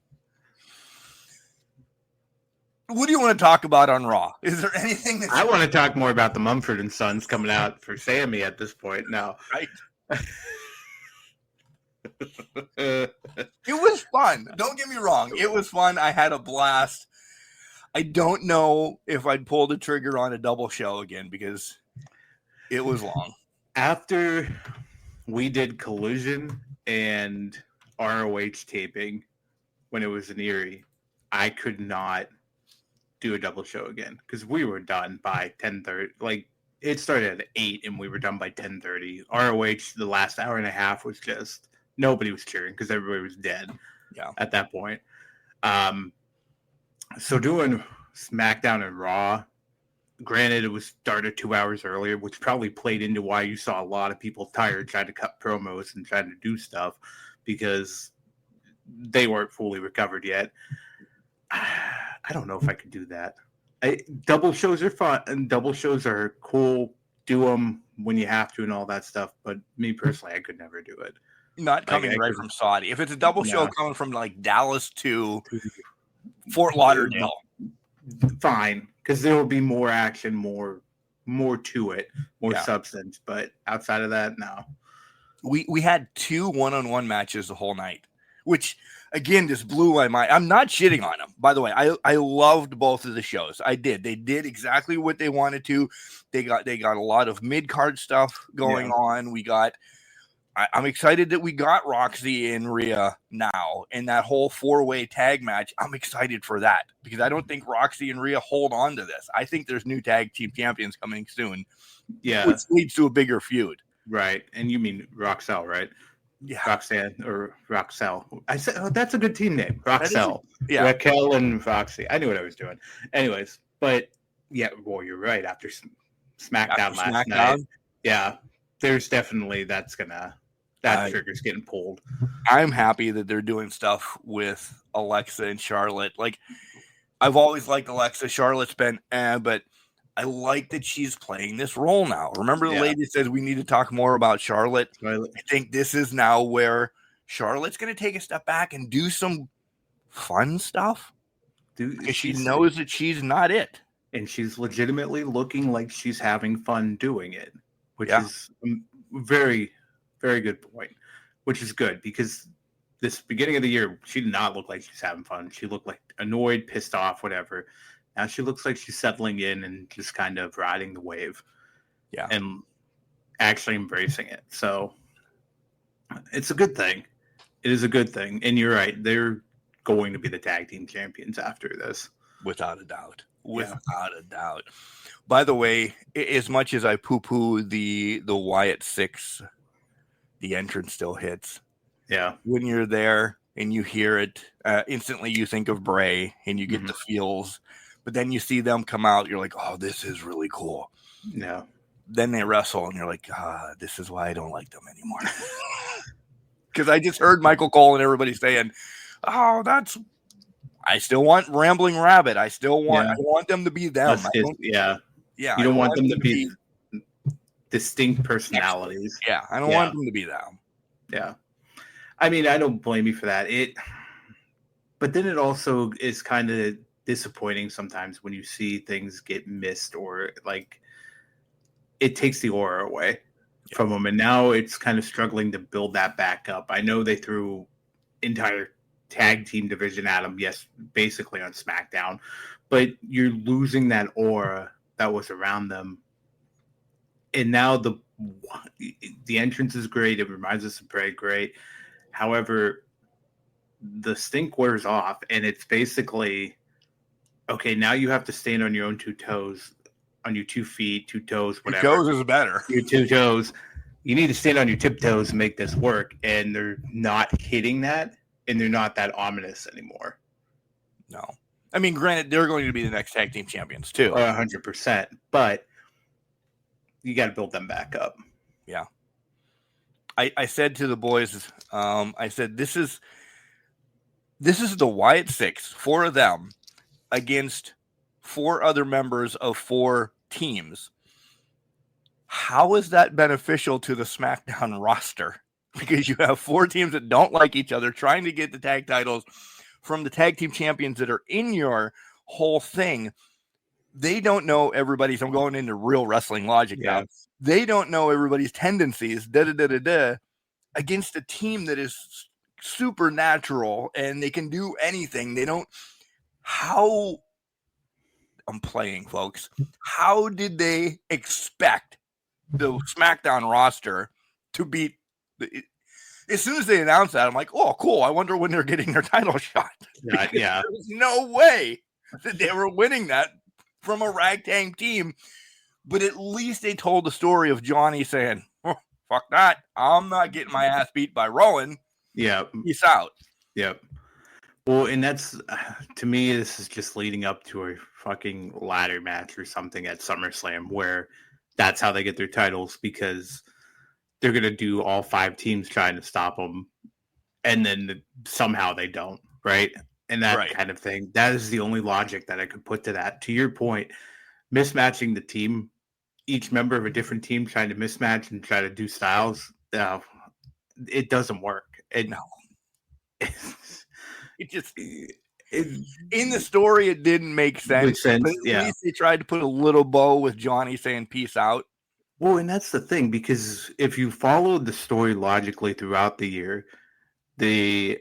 What do you want to talk about on Raw? Is there anything that I want to talk more about the Mumford and Sons coming out for Sammy at this point now? Right. It was fun. Don't get me wrong. It was fun. I had a blast. I don't know if I'd pull the trigger on a double show again because it was long. After we did Collision and ROH taping when it was in Erie, I could not do a double show again because we were done by 10:30. Like, it started at 8 and we were done by 10:30. ROH, the last hour and a half was just nobody was cheering because everybody was dead. Yeah. At that point. So doing SmackDown and Raw, granted it was started 2 hours earlier, which probably played into why you saw a lot of people tired trying to cut promos and trying to do stuff because they weren't fully recovered yet. I don't know if I could do that. Double shows are fun and double shows are cool. Do them when you have to and all that stuff. But me personally, I could never do it. Not coming right from Saudi. If it's a double show coming from like Dallas to Fort Lauderdale, fine, because there will be more action, more to it, more substance. But outside of that, no. We had 2 one-on-one matches the whole night, which again just blew my mind. I'm not shitting on them, by the way. I loved both of the shows. I did. They did exactly what they wanted to. They got a lot of mid-card stuff going on. I'm excited that we got Roxy and Rhea now in that whole 4-way tag match. I'm excited for that because I don't think Roxy and Rhea hold on to this. I think there's new tag team champions coming soon. Yeah. Which leads to a bigger feud. Right. And you mean Roxelle, right? Yeah. Roxanne or Roxelle. I said, that's a good team name. Roxelle. Yeah. Raquel and Roxy. I knew what I was doing. Anyways, but yeah, well, you're right. After SmackDown last night. Yeah. There's definitely that trigger's getting pulled. I'm happy that they're doing stuff with Alexa and Charlotte. Like, I've always liked Alexa. Charlotte's been, but I like that she's playing this role now. Remember the lady says we need to talk more about Charlotte? I think this is now where Charlotte's going to take a step back and do some fun stuff. Because she knows that she's not it. And she's legitimately looking like she's having fun doing it, which is very, very good point, which is good because this beginning of the year, she did not look like she's having fun. She looked like annoyed, pissed off, whatever. Now she looks like she's settling in and just kind of riding the wave. Yeah. And actually embracing it. So it's a good thing. It is a good thing. And you're right. They're going to be the tag team champions after this. Without a doubt. Without a doubt. By the way, as much as I poo-poo the Wyatt 6, the entrance still hits. Yeah. When you're there and you hear it, instantly you think of Bray and you get the feels. But then you see them come out, you're like, oh, this is really cool. Yeah. Then they wrestle, and you're like, this is why I don't like them anymore. Because I just heard Michael Cole and everybody saying, oh, I still want Rambling Rabbit. I want them to be them. Yeah. You don't want them to be distinct personalities. Yeah, I don't want them to be them. Yeah. I mean, I don't blame you for that. But then it also is kind of disappointing sometimes when you see things get missed or like it takes the aura away from them. And now it's kind of struggling to build that back up. I know they threw entire tag team division at them, yes, basically on SmackDown, but you're losing that aura that was around them. And now the entrance is great. It reminds us of Bray, great. However, the stink wears off, and it's basically, okay, now you have to stand on your own 2 toes, on your 2 feet, 2 toes, whatever. 2 toes is better. Your 2 toes. You need to stand on your tiptoes and make this work, and they're not hitting that, and they're not that ominous anymore. No. I mean, granted, they're going to be the next tag team champions, too. 100%, but you got to build them back up. Yeah. I said to the boys, I said, this is the Wyatt 6, 4 of them, against 4 other members of 4 teams. How is that beneficial to the SmackDown roster? Because you have 4 teams that don't like each other trying to get the tag titles from the tag team champions that are in your whole thing. They don't know everybody's, I'm going into real wrestling logic now. They don't know everybody's tendencies, against a team that is supernatural and they can do anything. They don't, I'm playing, folks. How did they expect the SmackDown roster to beat as soon as they announced that, I'm like, oh, cool. I wonder when they're getting their title shot. Yeah. There's no way that they were winning that from a ragtag team. But at least they told the story of Johnny saying, oh, fuck that. I'm not getting my ass beat by Rowan. Yeah. Peace out. Yep. Well, and that's to me, this is just leading up to a fucking ladder match or something at SummerSlam where that's how they get their titles because they're gonna do all 5 teams trying to stop them, and then somehow they don't, right? And that Right. kind of thing. That is the only logic that I could put to that. To your point, mismatching the team, each member of a different team trying to mismatch and try to do styles, it doesn't work. No. It just it in the story it didn't make sense. makes sense. But at least they tried to put a little bow with Johnny saying peace out. Well, and that's the thing, because if you followed the story logically throughout the year, the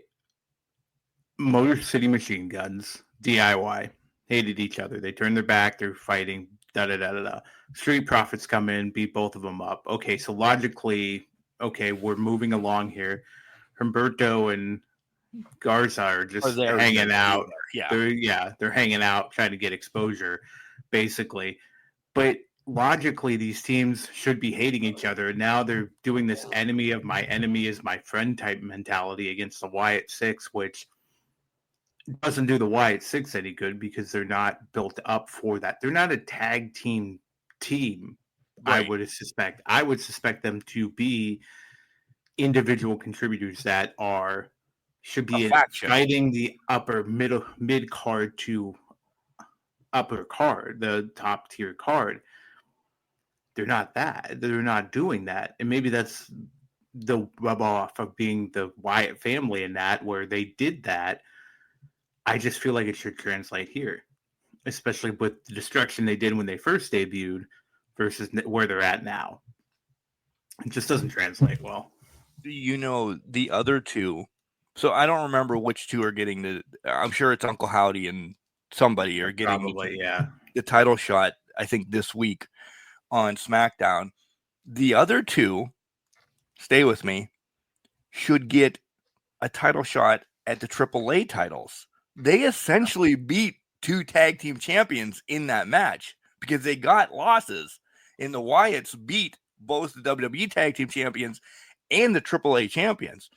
Motor City Machine Guns, DIY, hated each other. They turned their back, they're fighting, da da da da da. Street Profits come in, beat both of them up. Okay, so logically, okay, we're moving along here. Humberto and Garza are just they're hanging out. Yeah. They're hanging out, trying to get exposure, basically. But logically, these teams should be hating each other. And now they're doing this enemy of my enemy is my friend type mentality against the Wyatt Six, which doesn't do the Wyatt Six any good because they're not built up for that. They're not a tag team. Right. I would suspect them to be individual contributors that should be fighting the mid card to upper card, the top tier card. They're not that. They're not doing that. And maybe that's the rub off of being the Wyatt family in that, where they did that. I just feel like it should translate here, especially with the destruction they did when they first debuted versus where they're at now. It just doesn't translate well. The other two. So I don't remember which two are getting I'm sure it's Uncle Howdy and somebody are getting Probably, the title shot, I think, this week on SmackDown. The other two, stay with me, should get a title shot at the AAA titles. They essentially beat 2 tag team champions in that match because they got losses, and the Wyatts beat both the WWE tag team champions and the AAA champions.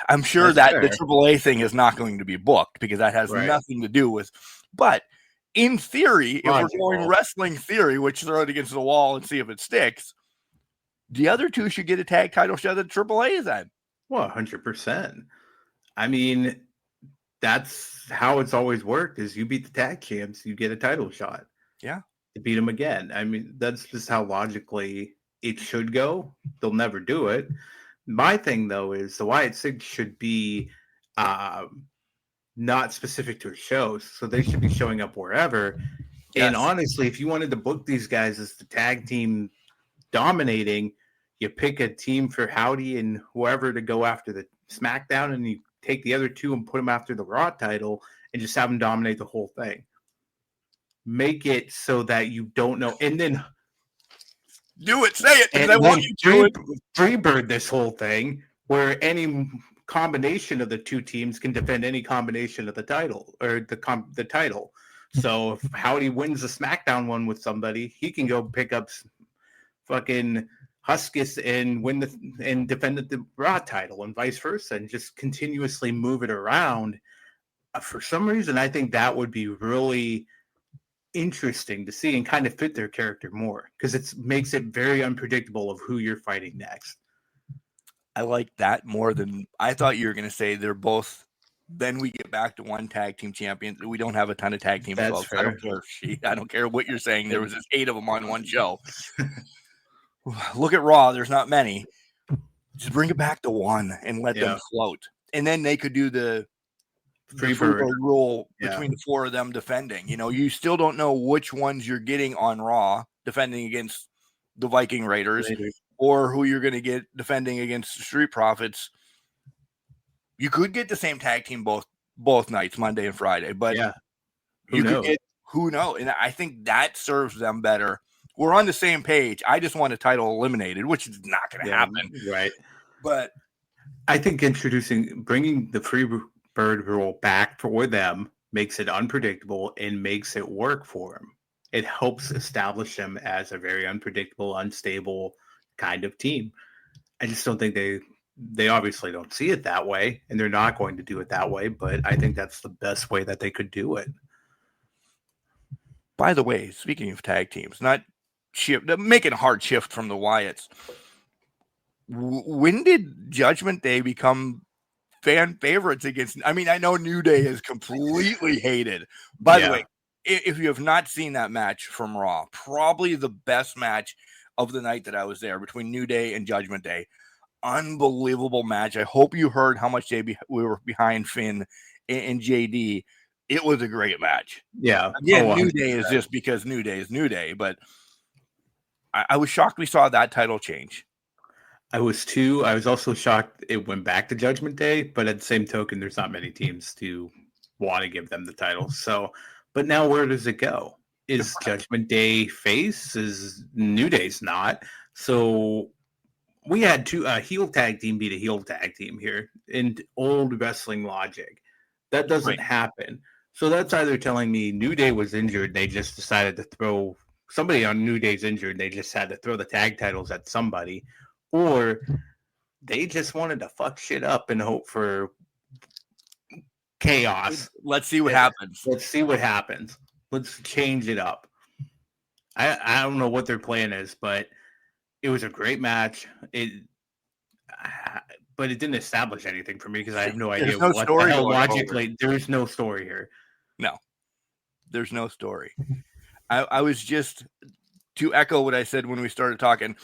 I'm sure That's that fair. the AAA thing is not going to be booked because that has nothing to do with, but in theory, if we're going wrestling theory, which throw it against the wall and see if it sticks, the other two should get a tag title shot at AAA then. Well, 100%. I mean, that's how it's always worked, is you beat the tag champs, you get a title shot. Yeah. To beat them again. I mean, that's just how logically it should go. They'll never do it. My thing, though, is the Wyatt Six should be not specific to shows, so they should be showing up wherever. Yes. And honestly, if you wanted to book these guys as the tag team dominating, you pick a team for Howdy and whoever to go after the SmackDown, and you take the other two and put them after the Raw title and just have them dominate the whole thing. Make it so that you don't know, and then do it, say it, and I want you to do it. Freebird this whole thing where any combination of the two teams can defend any combination of the title or the title. So if Howdy wins the SmackDown one with somebody, he can go pick up fucking Huskus and and defend the Raw title, and vice versa, and just continuously move it around. For some reason, I think that would be really interesting to see and kind of fit their character more, because it makes it very unpredictable of who you're fighting next. I like that more than I thought you were going to say. They're both. Then we get back to one tag team champion. We don't have a ton of tag teams. That's fair. I don't care what you're saying. There was just 8 of them on one show. Look at Raw. There's not many. Just bring it back to one and let them float. And then they could do the Freebird rule between the 4 of them defending. You still don't know which ones you're getting on Raw defending against the Viking Raiders or who you're going to get defending against the Street Profits. You could get the same tag team both nights, Monday and Friday, but who knows? And I think that serves them better. We're on the same page. I just want a title eliminated, which is not going to happen. Right. But I think bringing the Freebird rule back for them makes it unpredictable and makes it work for them. It helps establish them as a very unpredictable, unstable kind of team. I just don't think They obviously don't see it that way, and they're not going to do it that way, but I think that's the best way that they could do it. By the way, speaking of tag teams, not making a hard shift from the Wyatts, when did Judgment Day become fan favorites against? I mean, I know New Day is completely hated. By the way, if you have not seen that match from Raw, probably the best match of the night that I was there between New Day and Judgment Day. Unbelievable match. I hope you heard how much we were behind Finn and JD. It was a great match. Yeah. Again, New Day is just because New Day is New Day, but I was shocked we saw that title change. I was too. I was also shocked it went back to Judgment Day, but at the same token, there's not many teams to want to give them the title. So, but now where does it go? Is Judgment Day face? Is New Day's not? So we had a heel tag team beat a heel tag team here in old wrestling logic. That doesn't happen. So that's either telling me New Day was injured. They just decided to throw somebody on New Day's injured. They just had to throw the tag titles at somebody, or they just wanted to fuck shit up and hope for chaos. Let's see what happens. Let's see what happens. Let's change it up. I don't know what their plan is, but it was a great match. But it didn't establish anything for me because I have no idea what the hell logically. There is no story here. No, there's no story. I was just, to echo what I said when we started talking,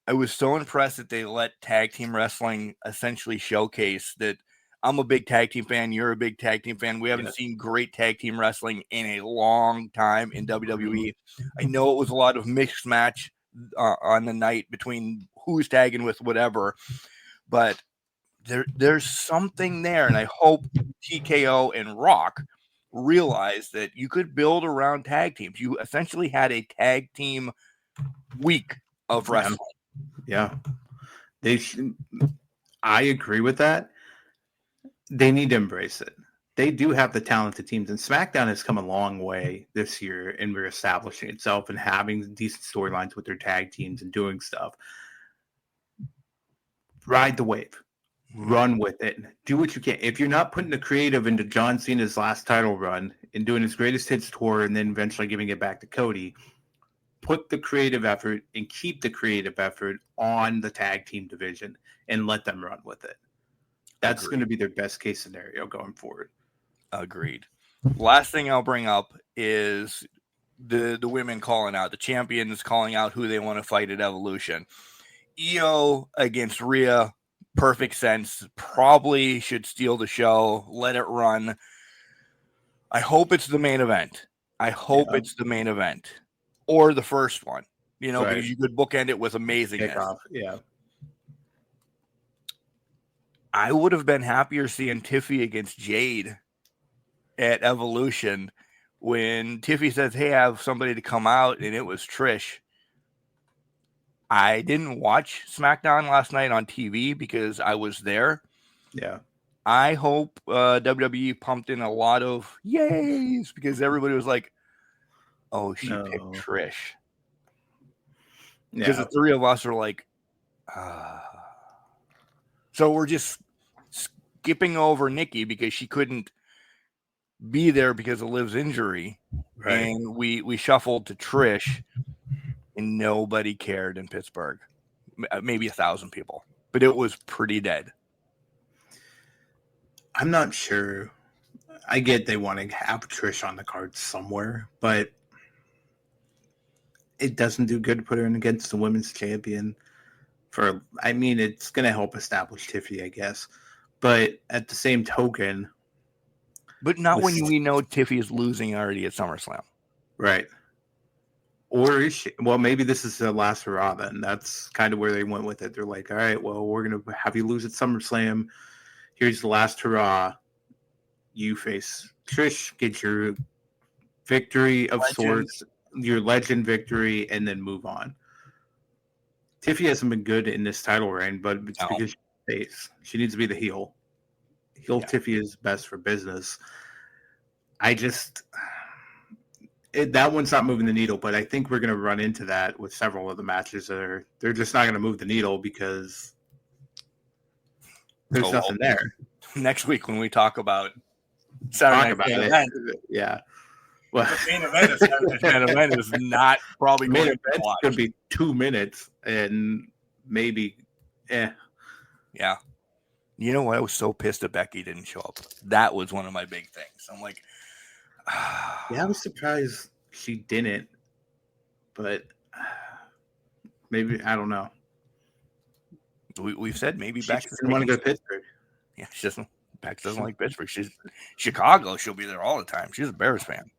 I was so impressed that they let tag team wrestling essentially showcase that I'm a big tag team fan. You're a big tag team fan. We haven't seen great tag team wrestling in a long time in WWE. I know it was a lot of mixed match on the night between who's tagging with whatever, but there's something there, and I hope TKO and Rock realize that you could build around tag teams. You essentially had a tag team week of wrestling. Yeah. I agree with that. They need to embrace it. They do have the talented teams, and SmackDown has come a long way this year in reestablishing itself and having decent storylines with their tag teams and doing stuff. Ride the wave. Run with it. Do what you can. If you're not putting the creative into John Cena's last title run and doing his greatest hits tour and then eventually giving it back to Cody, put the creative effort and keep the creative effort on the tag team division and let them run with it. That's going to be their best case scenario going forward. Agreed. Last thing I'll bring up is the women calling out, the champions calling out who they want to fight at Evolution. Io against Rhea. Perfect sense. Probably should steal the show. Let it run. I hope it's the main event. It's the main event or the first one, because you could bookend it with amazingness. Yeah. I would have been happier seeing Tiffy against Jade at Evolution when Tiffy says, hey, I have somebody to come out, and it was Trish. I didn't watch SmackDown last night on TV because I was there. Yeah. I hope WWE pumped in a lot of yays because everybody was like, oh, she picked Trish. Because the three of us are like, So we're just skipping over Nikki because she couldn't be there because of Liv's injury. Right. And we shuffled to Trish. And nobody cared in Pittsburgh. Maybe 1,000 people. But it was pretty dead. I'm not sure. I get they want to have Trish on the card somewhere, but it doesn't do good to put her in against the women's champion. It's going to help establish Tiffy, I guess. But at the same token... But not when we know Tiffy is losing already at SummerSlam. Right. Or is she? Well, maybe this is the last hurrah then. That's kind of where they went with it. They're like, all right, well, we're going to have you lose at SummerSlam. Here's the last hurrah. You face Trish, get your victory of sorts, your legend victory, and then move on. Tiffy hasn't been good in this title reign, but it's because she's face. She needs to be the heel. Tiffy is best for business. That one's not moving the needle, but I think we're going to run into that with several of the matches they're just not going to move the needle because There's nothing there. Next week when we talk about Saturday Night Main Event. Yeah. Well, The main event of Saturday's main event is not probably main going to event watch. could be 2 minutes and maybe, Yeah. You know what? I was so pissed that Becky didn't show up. That was one of my big things. I'm like, yeah, I was surprised she didn't, but maybe, I don't know. we've said maybe She Becky doesn't want to go to Pittsburgh. Yeah, she doesn't. Becky doesn't like Pittsburgh. She's Chicago. She'll be there all the time. She's a Bears fan.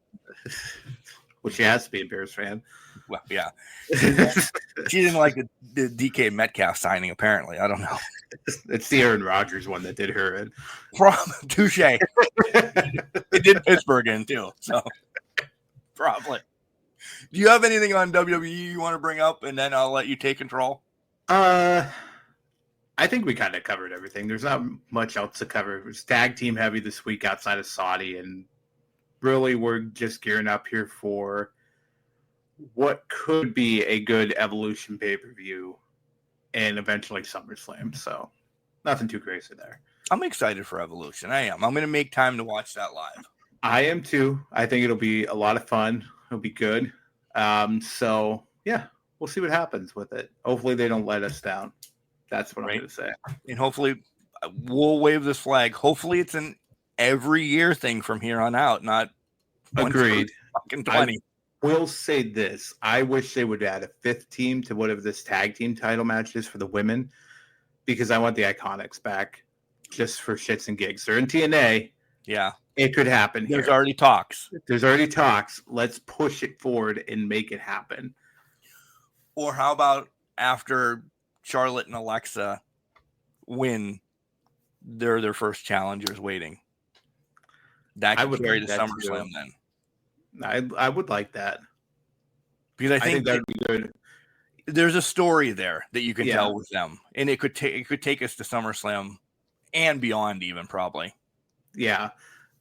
Well, she has to be a Bears fan. Well, yeah. She didn't like the DK Metcalf signing, apparently. I don't know. It's the Aaron Rodgers one that did her in. Touche. It did Pittsburgh in, too. So, probably. Do you have anything on WWE you want to bring up? And then I'll let you take control. I think we kind of covered everything. There's not much else to cover. It was tag team heavy this week outside of Saudi, and really we're just gearing up here for what could be a good Evolution pay-per-view and eventually SummerSlam. So nothing too crazy there. I'm excited for Evolution. I am. I'm going to make time to watch that live. I am too. I think it'll be a lot of fun. It'll be good. So yeah, we'll see what happens with it. Hopefully they don't let us down. That's what I'm going to say. And hopefully we'll wave this flag. Hopefully it's an every year thing from here on out, not agreed. Fucking 20. I will say this. I wish they would add a fifth team to whatever this tag team title match is for the women, because I want the Iconics back just for shits and gigs. They're in TNA. Yeah. It could happen. There's already talks. Let's push it forward and make it happen. Or how about after Charlotte and Alexa win, they're their first challengers waiting. That could carry to SummerSlam then. I would like that. Because I think that would be good. There's a story there that you can tell with them. And it could take us to SummerSlam and beyond even probably. Yeah,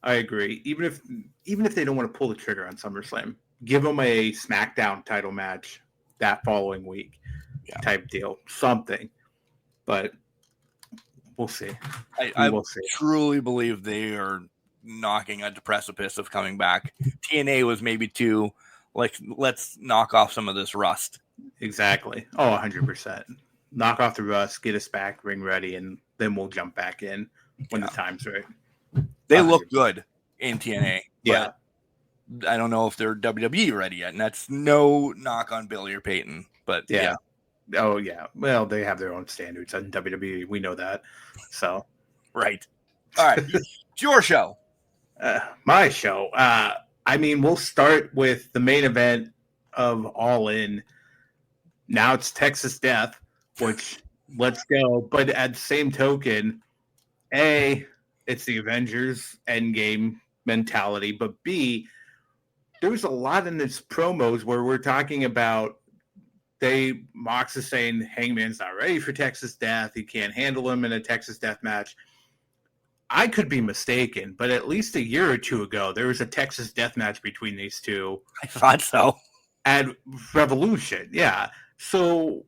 I agree. Even if they don't want to pull the trigger on SummerSlam, give them a SmackDown title match that following week type deal. Something. But we'll see. I will truly believe they are knocking at the precipice of coming back. TNA was maybe too, like, let's knock off some of this rust. Exactly. Oh, 100%. Knock off the rust, get us back ring ready, and then we'll jump back in when the time's right. They look good in TNA. Yeah. But I don't know if they're WWE ready yet, and that's no knock on Billy or Peyton. But yeah. Oh, yeah. Well, they have their own standards on WWE. We know that. So. Right. All right. It's your show. My show. We'll start with the main event of All In. Now it's Texas Death, which let's go. But at the same token, A, it's the Avengers Endgame mentality. But B, there was a lot in this promos where we're talking about Mox is saying Hangman's not ready for Texas Death. He can't handle him in a Texas Death match. I could be mistaken, but at least a year or two ago, there was a Texas Death match between these two. I thought so. At Revolution, yeah. So,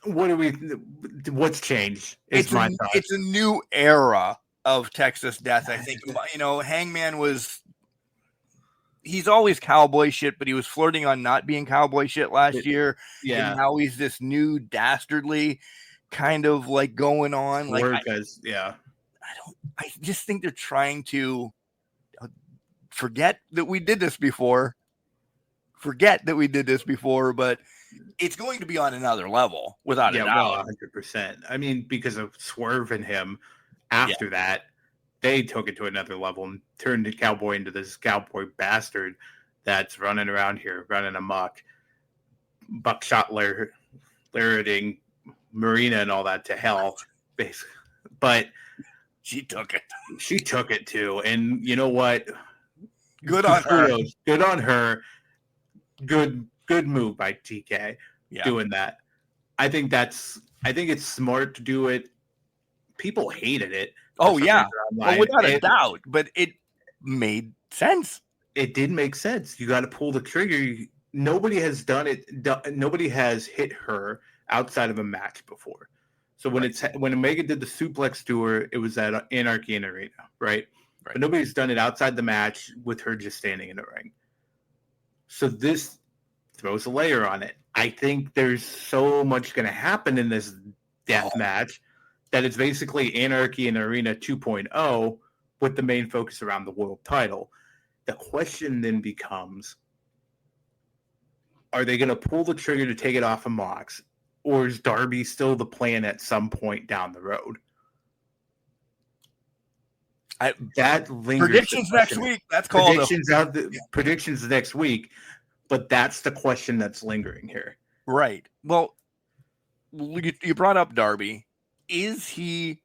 what's changed? It's a new era of Texas Death. I think, Hangman he's always cowboy shit, but he was flirting on not being cowboy shit last year. Yeah. And now he's this new dastardly kind of like going on. I just think they're trying to forget that we did this before. But it's going to be on another level without a doubt. 100%. Because of Swerve and him after that, they took it to another level and turned the cowboy into this cowboy bastard that's running around here, running amok, buckshot lariating Marina and all that to hell, basically. But she took it. She took it too. And you know what? Good on her. Good on her. Good move by TK doing that. I think it's smart to do it. People hated it. Oh, yeah. Without a doubt. But it made sense. It did make sense. You got to pull the trigger. Nobody has done it. Nobody has hit her outside of a match before. So when when Omega did the suplex to her, it was at Anarchy in Arena, right? But nobody's done it outside the match with her just standing in the ring. So this throws a layer on it. I think there's so much going to happen in this death match that it's basically Anarchy in Arena 2.0 with the main focus around the world title. The question then becomes, are they going to pull the trigger to take it off of Mox, or is Darby still the plan at some point down the road? That lingers. Predictions next week. That's called predictions next week, but that's the question that's lingering here. Right. Well, you brought up Darby. Is he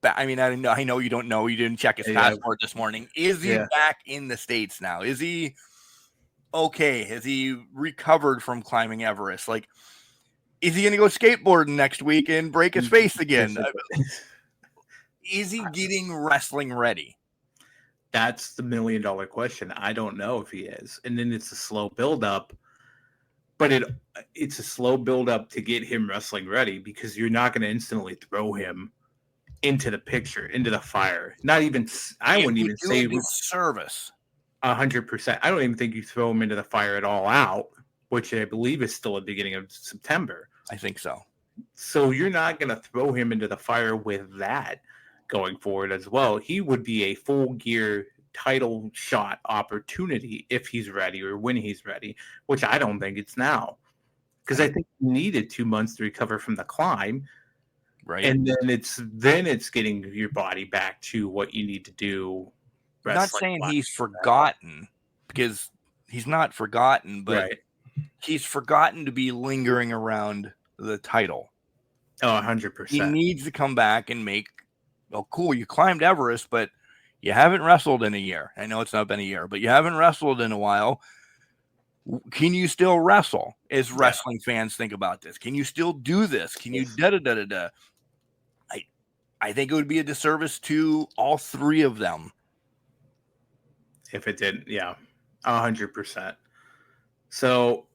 back? I mean, I know you don't know. You didn't check his passport this morning. Is he back in the States now? Is he okay? Has he recovered from climbing Everest? Like, is he going to go skateboarding next week and break his face again? Is he getting wrestling ready? That's the $1 million question. I don't know if he is. And then it's a slow build-up. But it's a slow build-up to get him wrestling ready, because you're not going to instantly throw him into the picture, into the fire. Not even, I wouldn't even say service. 100%. I don't even think you throw him into the fire at All Out, which I believe is still at the beginning of September. I think so. So you're not going to throw him into the fire with that going forward as well. He would be a full gear title shot opportunity if he's ready, or when he's ready, which I don't think it's now, because I think he needed 2 months to recover from the climb, right? And then it's getting your body back to what you need to do. I'm not saying he's forgotten, because he's not forgotten, but he's forgotten to be lingering around the title. Oh, 100%. He needs to come back and make, oh, cool, you climbed Everest, but you haven't wrestled in a year. I know it's not been a year, but you haven't wrestled in a while. Can you still wrestle? As wrestling fans think about this, can you still do this? Can you da-da-da-da-da? I think it would be a disservice to all three of them if it didn't. 100%. So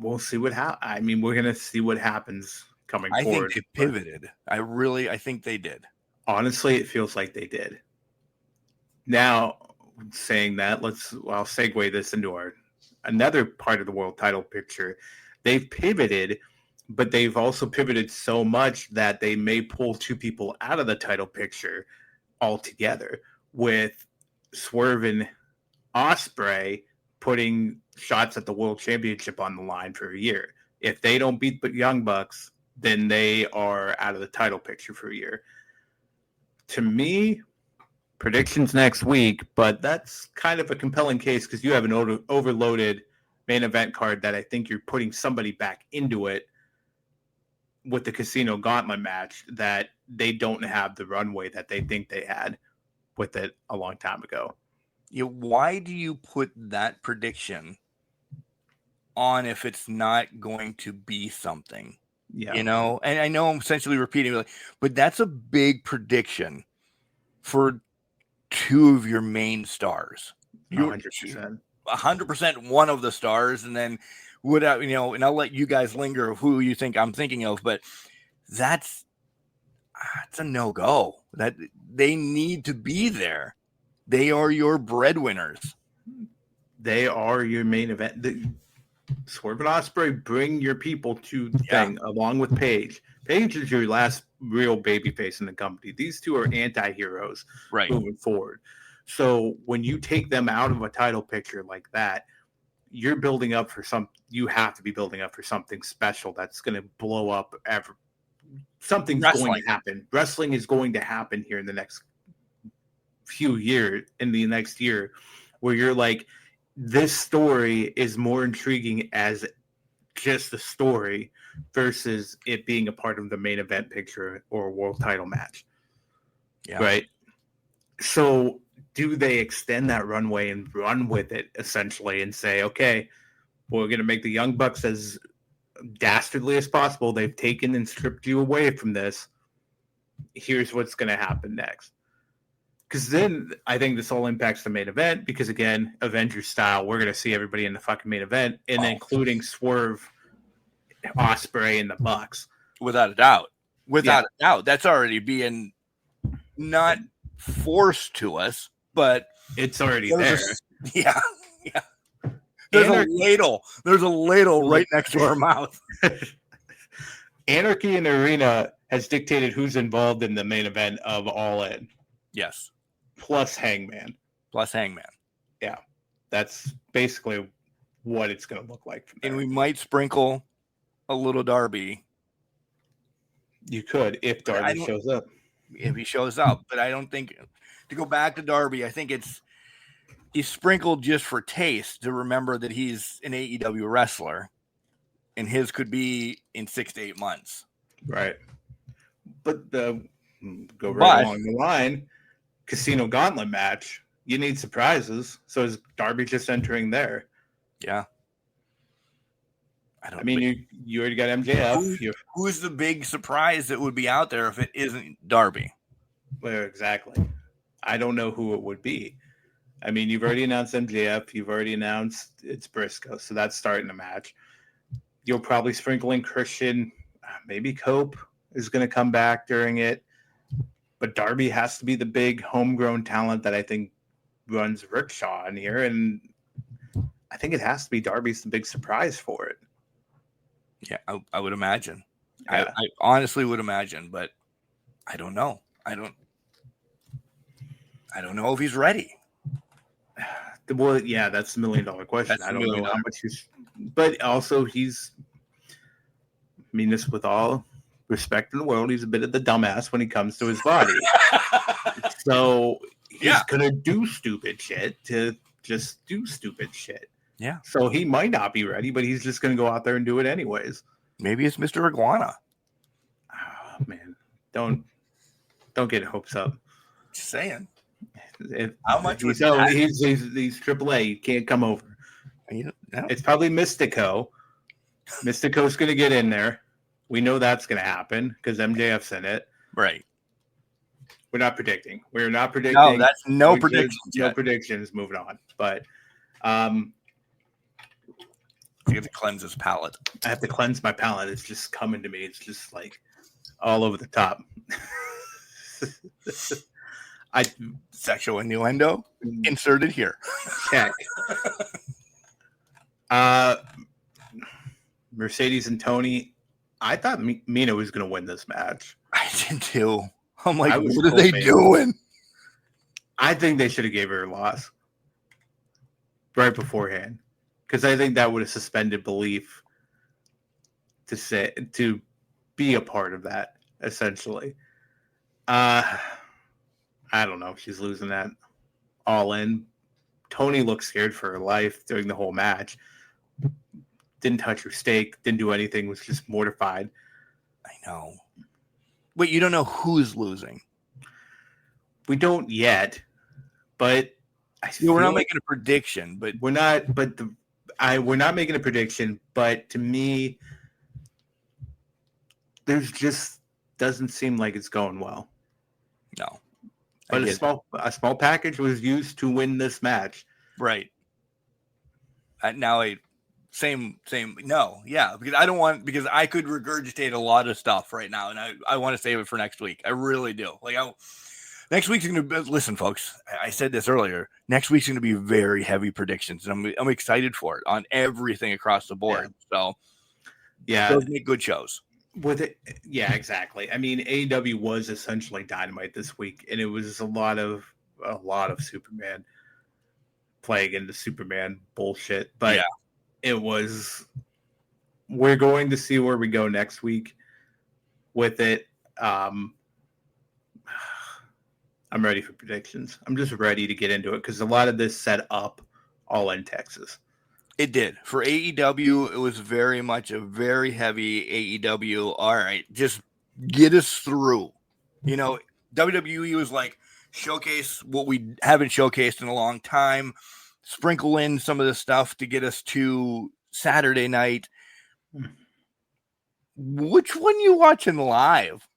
we'll see what happens. I mean, we're gonna see what happens coming forward. I think they pivoted. I think they did. Honestly, it feels like they did. Now, saying that, I'll segue this into another part of the world title picture. They've pivoted, but they've also pivoted so much that they may pull two people out of the title picture altogether, with Swerve and Ospreay putting shots at the World Championship on the line for a year. If they don't beat the Young Bucks, then they are out of the title picture for a year. To me, predictions next week, but that's kind of a compelling case, because you have an overloaded main event card that I think you're putting somebody back into it with the Casino Gauntlet match that they don't have the runway that they think they had with it a long time ago. Why do you put that prediction on if it's not going to be something? And I know I'm essentially repeating, but that's a big prediction for two of your main stars. 100% one of the stars, and then and I'll let you guys linger of who you think I'm thinking of, but that's a no-go. That they need to be there. They are your breadwinners. They are your main event. Swerve and Ospreay bring your people to the thing, along with Paige. Paige is your last real babyface in the company. These two are anti-heroes moving forward. So when you take them out of a title picture like that, you're building up for you have to be building up for something special that's going to blow up. Something's going to happen. Wrestling is going to happen here in the next few years, in the next year, where you're like, this story is more intriguing as just a story versus it being a part of the main event picture or a world title match. Right. So do they extend that runway and run with it essentially and say, okay, we're going to make the Young Bucks as dastardly as possible. They've taken and stripped you away from this. Here's what's going to happen next. Because then I think this all impacts the main event, because, again, Avengers style, we're going to see everybody in the fucking main event, and including Swerve, Ospreay, and the Bucks. Without a doubt. without a doubt. That's already being not forced to us, but it's already there. Yeah. There's a ladle. There's a ladle right next to our mouth. Anarchy in the Arena has dictated who's involved in the main event of All In. Yes. Plus Hangman. Yeah. That's basically what it's going to look like. And we might sprinkle a little Darby. You could, if Darby shows up. If he shows up. But I don't think, to go back to Darby, I think he's sprinkled just for taste, to remember that he's an AEW wrestler. And his could be in 6 to 8 months. Right. But go right along the line, Casino Gauntlet match, you need surprises. So is Darby just entering there? Yeah. I mean, you already got MJF. Who's the big surprise that would be out there if it isn't Darby? Well, exactly. I don't know who it would be. I mean, you've already announced MJF. You've already announced it's Briscoe. So that's starting the match. You'll probably sprinkle in Christian. Maybe Cope is going to come back during it. But Darby has to be the big homegrown talent that I think runs Rickshaw in here. And I think it has to be Darby's the big surprise for it. Yeah, I would imagine. Yeah. I honestly would imagine, but I don't know. I don't know if he's ready. Well, yeah, that's the $1 million question. I don't know how much he's, but also he's, I mean this with all respect in the world, he's a bit of the dumbass when he comes to his body. So he's gonna do stupid shit to just do stupid shit. Yeah. So he might not be ready, but he's just gonna go out there and do it anyways. Maybe it's Mr. Iguana. Oh, man, don't get hopes up. Just saying. How much was that? He's AAA. He can't come over. It's probably Mystico. Mystico's going to get in there. We know that's going to happen because MJF's in it. Right. We're not predicting. No, that's no predictions. No predictions. Moving on. But you have to cleanse his palate. I have to cleanse my palate. It's just coming to me. It's just like all over the top. Sexual innuendo inserted here. Check. Mercedes and Tony. I thought Mina was going to win this match. I did too. I'm like, what are they doing? I think they should have gave her a loss right beforehand, because I think that would have suspended belief to be a part of that. Essentially, I don't know. She's losing that All In. Tony looked scared for her life during the whole match. Didn't touch her steak. Didn't do anything. Was just mortified. I know. Wait, you don't know who's losing? We don't yet, but we're not making a prediction. But we're not. But we're not making a prediction. But to me, there's just doesn't seem like it's going well. No. But a small package was used to win this match. Right. Now no. Yeah, because I could regurgitate a lot of stuff right now, and I want to save it for next week. I really do. Next week's going to be, listen, folks, I said this earlier. Next week's going to be very heavy predictions, and I'm excited for it on everything across the board. Yeah. So, yeah, those make good shows. With it, yeah, exactly. I mean, AEW was essentially Dynamite this week, and it was a lot of Superman playing into Superman bullshit. But it was. We're going to see where we go next week with it. I'm ready for predictions. I'm just ready to get into it because a lot of this set up All in Texas. It did. For AEW, it was very much a very heavy AEW. All right, just get us through. WWE was like, showcase what we haven't showcased in a long time, sprinkle in some of the stuff to get us to Saturday night. Which one you watching live?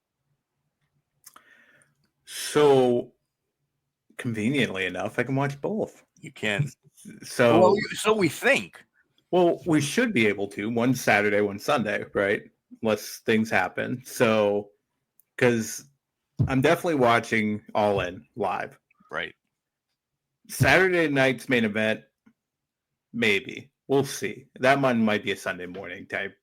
So, conveniently enough, I can watch both. You can. So we think. Well, we should be able to. One Saturday, one Sunday, right? Unless things happen. So because I'm definitely watching All In live. Right. Saturday night's main event, maybe. We'll see. That one might be a Sunday morning type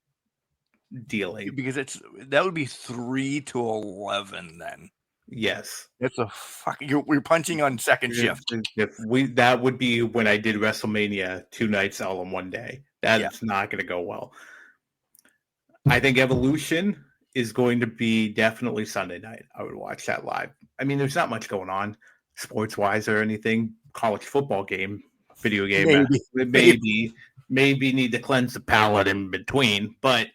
dealing. Because that would be 3 to 11 then. Yes. That's a fucking we're punching on second shift. That would be when I did WrestleMania 2 nights all in one day. That's not going to go well. I think Evolution is going to be definitely Sunday night. I would watch that live. I mean, there's not much going on sports wise or anything. College football game, video game, maybe need to cleanse the palate in between, but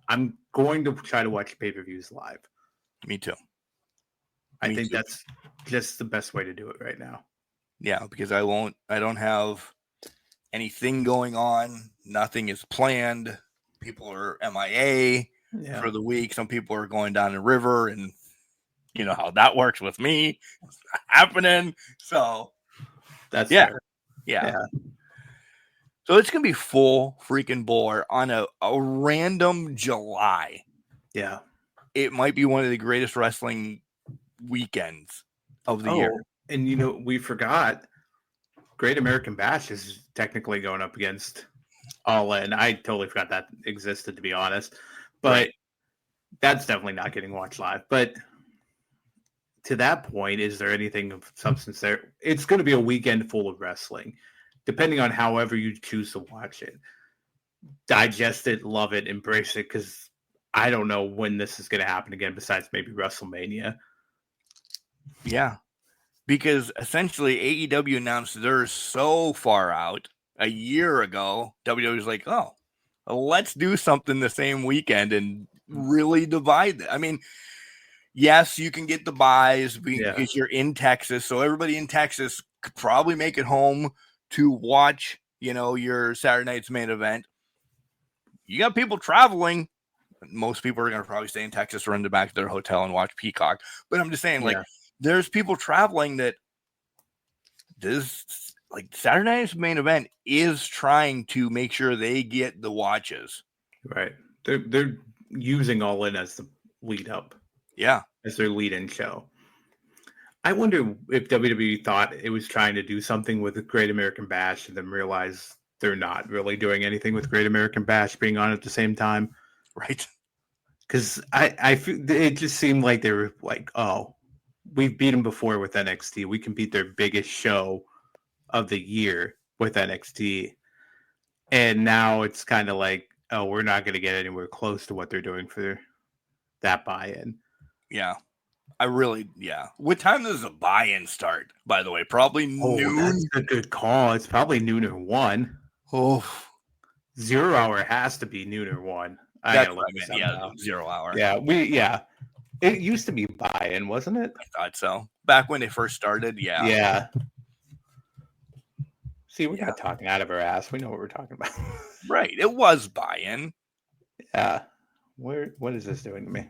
I'm going to try to watch pay-per-views live. Me too. I think that's just the best way to do it right now. Yeah, because I don't have anything going on. Nothing is planned. People are MIA for the week. Some people are going down the river, and you know how that works with me. It's not happening. So that's fair. Yeah. So it's gonna be full freaking bore on a random July. Yeah. It might be one of the greatest wrestling weekends of the year. And you know, we forgot Great American Bash is technically going up against All In. I totally forgot that existed, to be honest. But that's definitely not getting watched live. But to that point, is there anything of substance there? It's going to be a weekend full of wrestling, depending on however you choose to watch it. Digest it, love it, embrace it, because I don't know when this is going to happen again besides maybe WrestleMania. Yeah. Because essentially AEW announced they're so far out a year ago. WWE was like, oh, let's do something the same weekend and really divide it. I mean, yes, you can get the buys because you're in Texas. So everybody in Texas could probably make it home to watch, your Saturday night's main event. You got people traveling. Most people are going to probably stay in Texas or in the back of their hotel and watch Peacock. But I'm just saying, there's people traveling that this, Saturday night's main event is trying to make sure they get the watches. Right. They're using All In as the lead up. Yeah. As their lead in show. I wonder if WWE thought it was trying to do something with the Great American Bash and then realized they're not really doing anything with Great American Bash being on at the same time. Right. Because I feel it just seemed like they were like, oh, we've beat them before with NXT. We can beat their biggest show of the year with NXT. And now it's kind of like, oh, we're not going to get anywhere close to what they're doing for that buy-in. Yeah. What time does the buy-in start, by the way? Probably noon? That's a good call. It's probably noon or 1. Oh. 0 hour has to be noon or 1. That's what I meant. Yeah, 0 hour. Yeah, It used to be buy-in, wasn't it? I thought so. Back when they first started, yeah. Yeah. See, we're not talking out of our ass. We know what we're talking about. Right. It was buy-in. Yeah. What is this doing to me?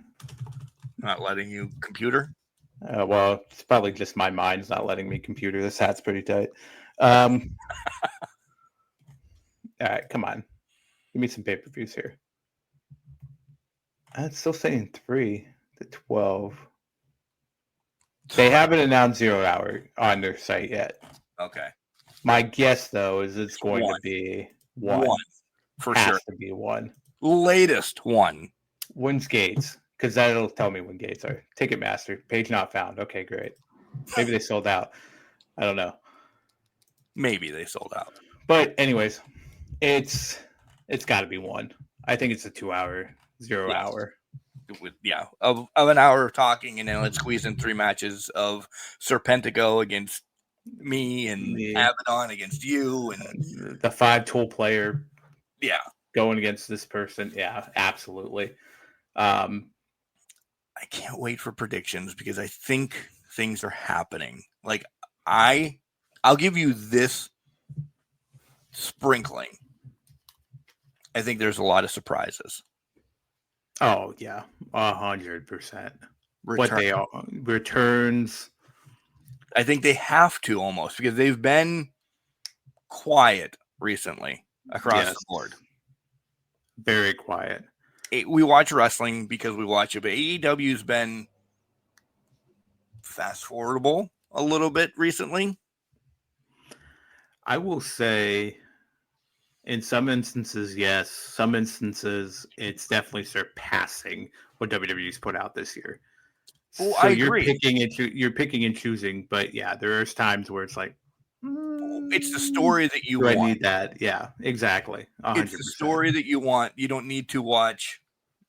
Not letting you computer? Well, it's probably just my mind's not letting me computer. This hat's pretty tight. All right, come on. Give me some pay-per-views here. It's still saying 3 to 12. They haven't announced 0 hour on their site yet. Okay. My guess, though, is it's going to be 1. For Has sure. to be 1. Latest 1. When's Gates? Because that'll tell me when Gates are. Ticketmaster. Page not found. Okay, great. Maybe they sold out. I don't know. Maybe they sold out. But anyways, it's got to be 1. I think it's a 2 hour, 0 hour. Of an hour of talking, and then let's squeeze in 3 matches of Serpentico against me and Abaddon against you and the 5-tool player. Yeah. Going against this person. Yeah, absolutely. I can't wait for predictions because I think things are happening. I'll give you this sprinkling. I think there's a lot of surprises. Oh yeah, 100%. What they are returns. I think they have to almost because they've been quiet recently across the board. Very quiet. we watch wrestling because we watch it, but AEW's been fast forwardable a little bit recently. I will say, in some instances, yes. Some instances, it's definitely surpassing what WWE's put out this year. Oh, So I you're agree. picking and choosing, but yeah, there's times where it's like, It's the story that you do I want. need that? Yeah, exactly. 100%. It's the story that you want. You don't need to watch.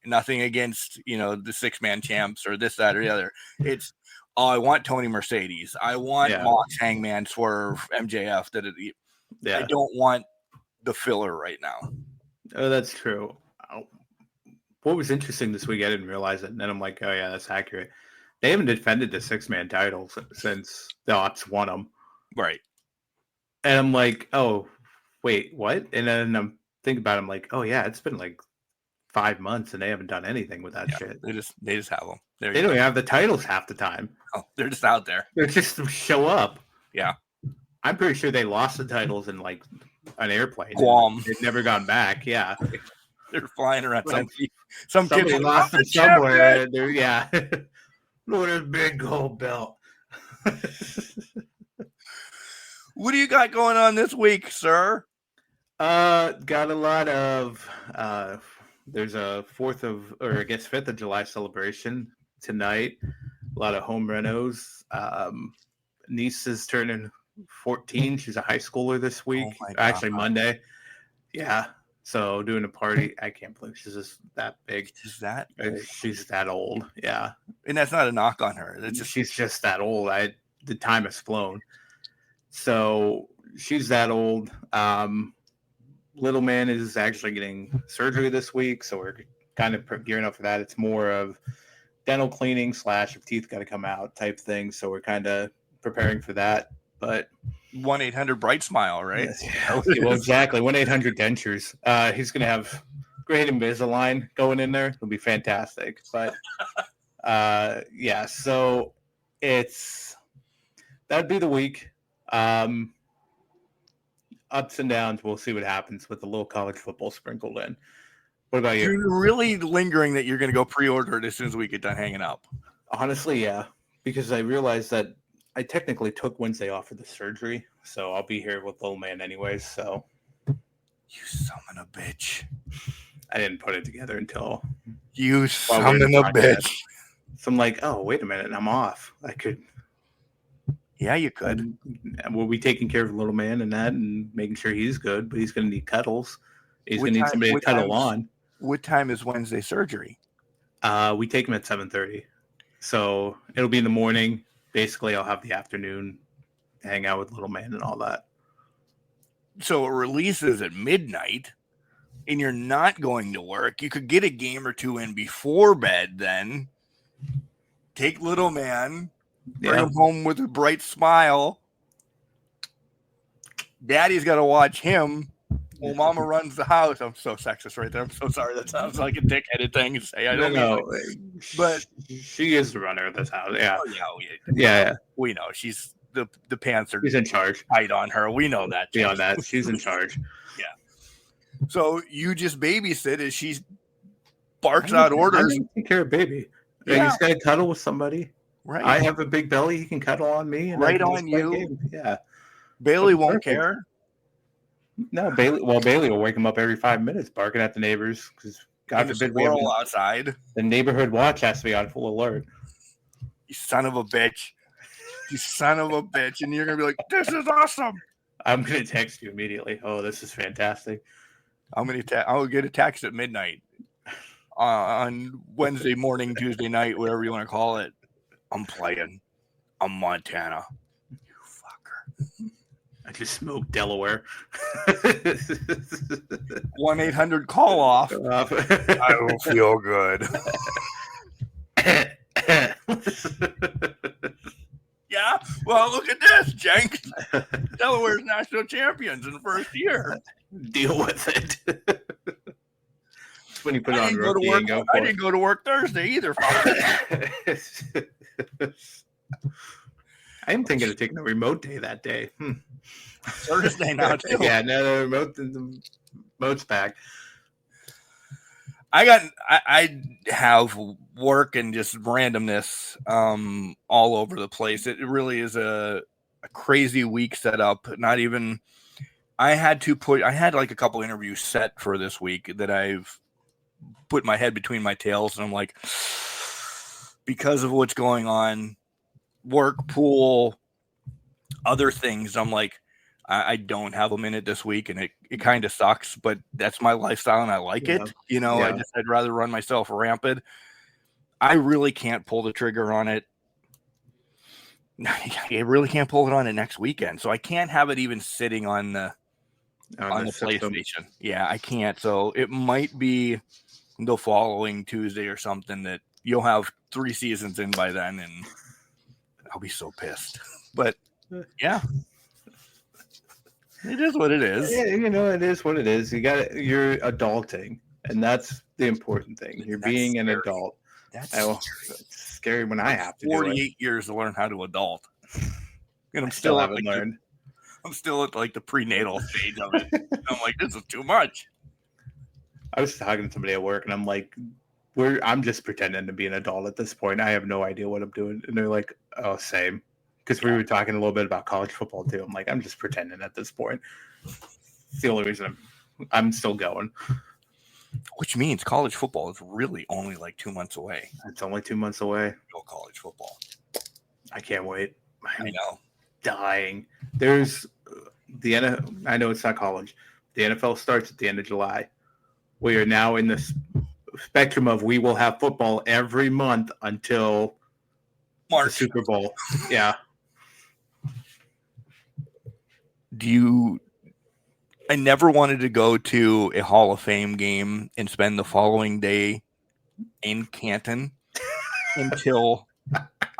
Nothing against the 6-man champs or this, that, or the other. It's I want Tony Mercedes. I want Mox, Hangman, Swerve, MJF. I don't want the filler right now. Oh, that's true. What was interesting this week, I didn't realize it, and then I'm like, oh yeah, that's accurate. They haven't defended the 6-man titles since the Ops won them. Right. And I'm like, oh, wait, what? And then I'm thinking about it, I'm like, oh yeah, it's been like 5 months and they haven't done anything with that shit. They just have them. They don't even have the titles half the time. Oh, they're just out there. They're just to show up. Yeah. I'm pretty sure they lost the titles in like an airplane. Guam. They've never gone back. Yeah. They're flying around. Right. Some Somebody kids lost them somewhere. They're, yeah. Look at this big gold belt. What do you got going on this week, sir? Got a lot of there's a 5th of July celebration tonight. A lot of home renos. Niece is turning 14. She's a high schooler this week. Actually, Monday. Yeah. So doing a party. I can't believe she's just that big. She's that old. She's that old. Yeah. And that's not a knock on her. She's just that old. The time has flown. So she's that old. Little man is actually getting surgery this week, so we're kind of gearing up for that. It's more of dental cleaning / if teeth got to come out type thing. So we're kind of preparing for that. But 1-800 Bright Smile, right? Yeah, well, exactly. 1-800 Dentures. He's gonna have great Invisalign going in there. It'll be fantastic. But yeah, so that'd be the week. Ups and downs. We'll see what happens with the little college football sprinkled in. What about you? You're really lingering that you're going to go pre-order it as soon as we get done hanging up. Honestly, yeah, because I realized that I technically took Wednesday off for the surgery, so I'll be here with little man anyways. So, you son of a bitch! I didn't put it together until you son of a bitch. So I'm like, oh, wait a minute, I'm off. I could. Yeah, you could. We'll be taking care of the little man and making sure he's good, but he's going to need cuddles. He's going to need somebody to cuddle on. What time is Wednesday surgery? We take him at 7:30. So it'll be in the morning. Basically, I'll have the afternoon, hang out with little man and all that. So it releases at midnight, and you're not going to work. You could get a game or two in before bed then. Take little man. Bring him home with a bright smile. Daddy's got to watch him. Well, Mama runs the house. I'm so sexist right there. I'm so sorry. That sounds like a dick-headed thing to say. I don't know. But she is the runner of this house. Yeah. Oh, yeah. We know. She's the pants are She's in charge. tight on her. We know that. Beyond that, she's in charge. Yeah. So you just babysit as she barks out orders. Take care of baby. Yeah. He's got to cuddle with somebody. Right. I have a big belly. He can cuddle on me. And right on you. Game. Yeah. Bailey won't care. No, Bailey will wake him up every 5 minutes barking at the neighbors because God forbid we have outside. The neighborhood watch has to be on full alert. You son of a bitch. You son of a bitch. And you're going to be like, this is awesome. I'm going to text you immediately. Oh, this is fantastic. I'll get a text at midnight on Wednesday morning, Tuesday night, whatever you want to call it. I'm playing. I'm Montana. You fucker. I just smoked Delaware. 1-800 call off. I will feel good. Yeah. Well, look at this, Jenks. Delaware's national champions in the first year. Deal with it. When you put I on rookie and go for I didn't go to work Thursday either. I'm thinking of taking a remote day that day. Thursday now too. Yeah, no, the remote's back. I have work and just randomness all over the place. It really is a crazy week set up. Not even I had like a couple interviews set for this week that I've put my head between my tails, and I'm like, because of what's going on, work, pool, other things, I'm like, I don't have a minute this week, and it kind of sucks, but that's my lifestyle and I like it. I'd rather run myself rampant. I really can't pull the trigger on it. I really can't pull it on it next weekend. So I can't have it even sitting on the PlayStation. Yeah, I can't. So it might be the following Tuesday or something that you'll have 3 seasons in by then, and I'll be so pissed. But yeah. It is what it is. Yeah, it is what it is. You're adulting, and that's the important thing. You're being an adult. It's scary when I have to 48 years to learn how to adult. And I still haven't learned. I'm still at like the prenatal stage of it. I'm like, this is too much. I was talking to somebody at work, and I'm like, I'm just pretending to be an adult at this point. I have no idea what I'm doing. And they're like, oh, same. Because we were talking a little bit about college football too. I'm like, I'm just pretending at this point. It's the only reason I'm still going. Which means college football is really only like 2 months away. It's only 2 months away. Go college football. I can't wait. I know. Dying. There's I know it's not college. The NFL starts at the end of July. We are now in the spectrum of we will have football every month until March. The Super Bowl. Yeah. I never wanted to go to a Hall of Fame game and spend the following day in Canton until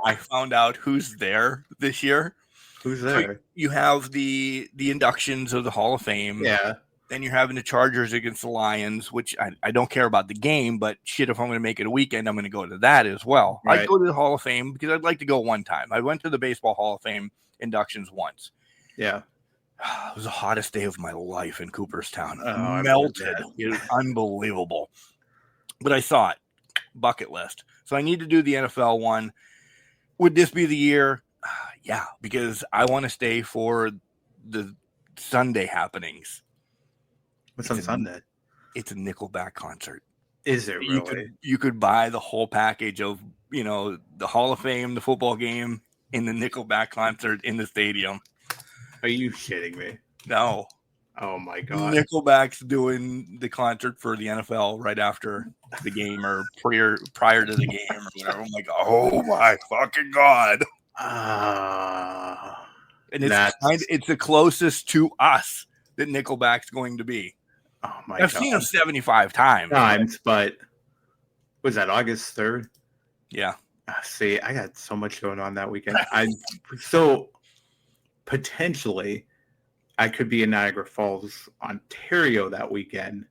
I found out who's there this year. Who's there? So you have the inductions of the Hall of Fame. Yeah. Then you're having the Chargers against the Lions, which I don't care about the game, but shit, if I'm going to make it a weekend, I'm going to go to that as well. Right. I'd go to the Hall of Fame because I'd like to go one time. I went to the Baseball Hall of Fame inductions once. Yeah. It was the hottest day of my life in Cooperstown. Oh, melted. It was unbelievable. But I saw it. Bucket list. So I need to do the NFL one. Would this be the year? Yeah, because I want to stay for the Sunday happenings. What's on Sunday? It's a Nickelback concert. Is it really? You could buy the whole package of, the Hall of Fame, the football game, and the Nickelback concert in the stadium. Are you shitting me? No. Oh my God. Nickelback's doing the concert for the NFL right after the game or prior to the game or whatever. I'm like, oh my fucking God. And it's the closest to us that Nickelback's going to be. Oh my God. I've seen them 75 times. But was that August 3rd? Yeah. See, I got so much going on that weekend. So potentially I could be in Niagara Falls, Ontario that weekend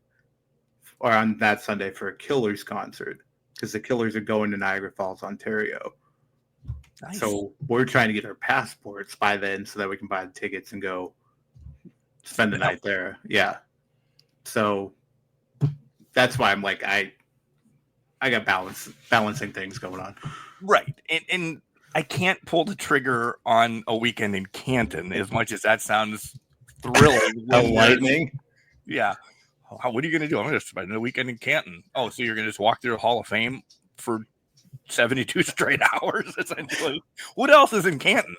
or on that Sunday for a Killers concert because the Killers are going to Niagara Falls, Ontario. Nice. So we're trying to get our passports by then so that we can buy the tickets and go spend the night there. Yeah. So that's why I'm like, I got balancing things going on. Right. And I can't pull the trigger on a weekend in Canton as much as that sounds thrilling. Lightning. Yeah. What are you going to do? I'm going to spend the weekend in Canton. Oh, so you're going to just walk through the Hall of Fame for 72 straight hours, essentially. What else is in Canton?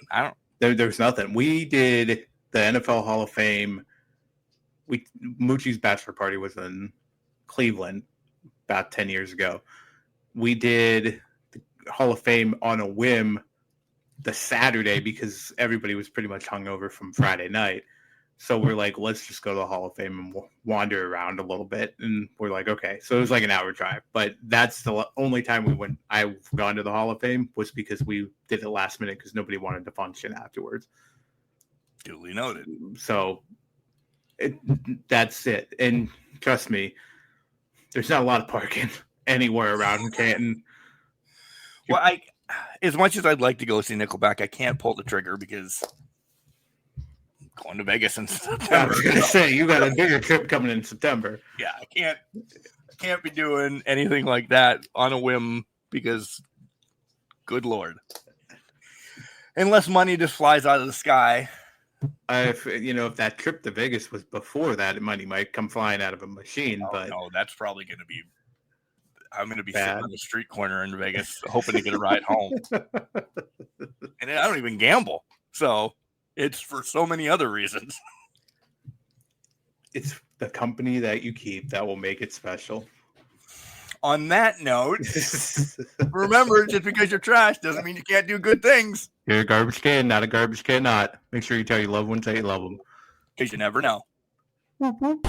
There's nothing. We did the NFL Hall of Fame. Moochie's bachelor party was in Cleveland about 10 years ago. We did the Hall of Fame on a whim the Saturday because everybody was pretty much hungover from Friday night. So we're like, let's just go to the Hall of Fame and wander around a little bit. And we're like, okay. So it was like an hour drive. But that's the only time I've gone to the Hall of Fame was because we did it last minute because nobody wanted to function afterwards. Duly noted. So that's it. And trust me, there's not a lot of parking anywhere around Canton. Well, as much as I'd like to go see Nickelback, I can't pull the trigger because I'm going to Vegas in September. I was going to say, you got a bigger trip coming in September. Yeah, I can't. can't be doing anything like that on a whim because, good Lord. Unless money just flies out of the sky. If that trip to Vegas was before that, money might come flying out of a machine. But no, that's probably going to be. I'm going to be bad. sitting on the street corner in Vegas, hoping to get a ride home. And I don't even gamble, so it's for so many other reasons. It's the company that you keep that will make it special. On that note, remember, just because you're trash doesn't mean you can't do good things. You're a garbage can, not a garbage can. Not. Make sure you tell your loved ones that you love them. Because you never know. Whoop, whoop.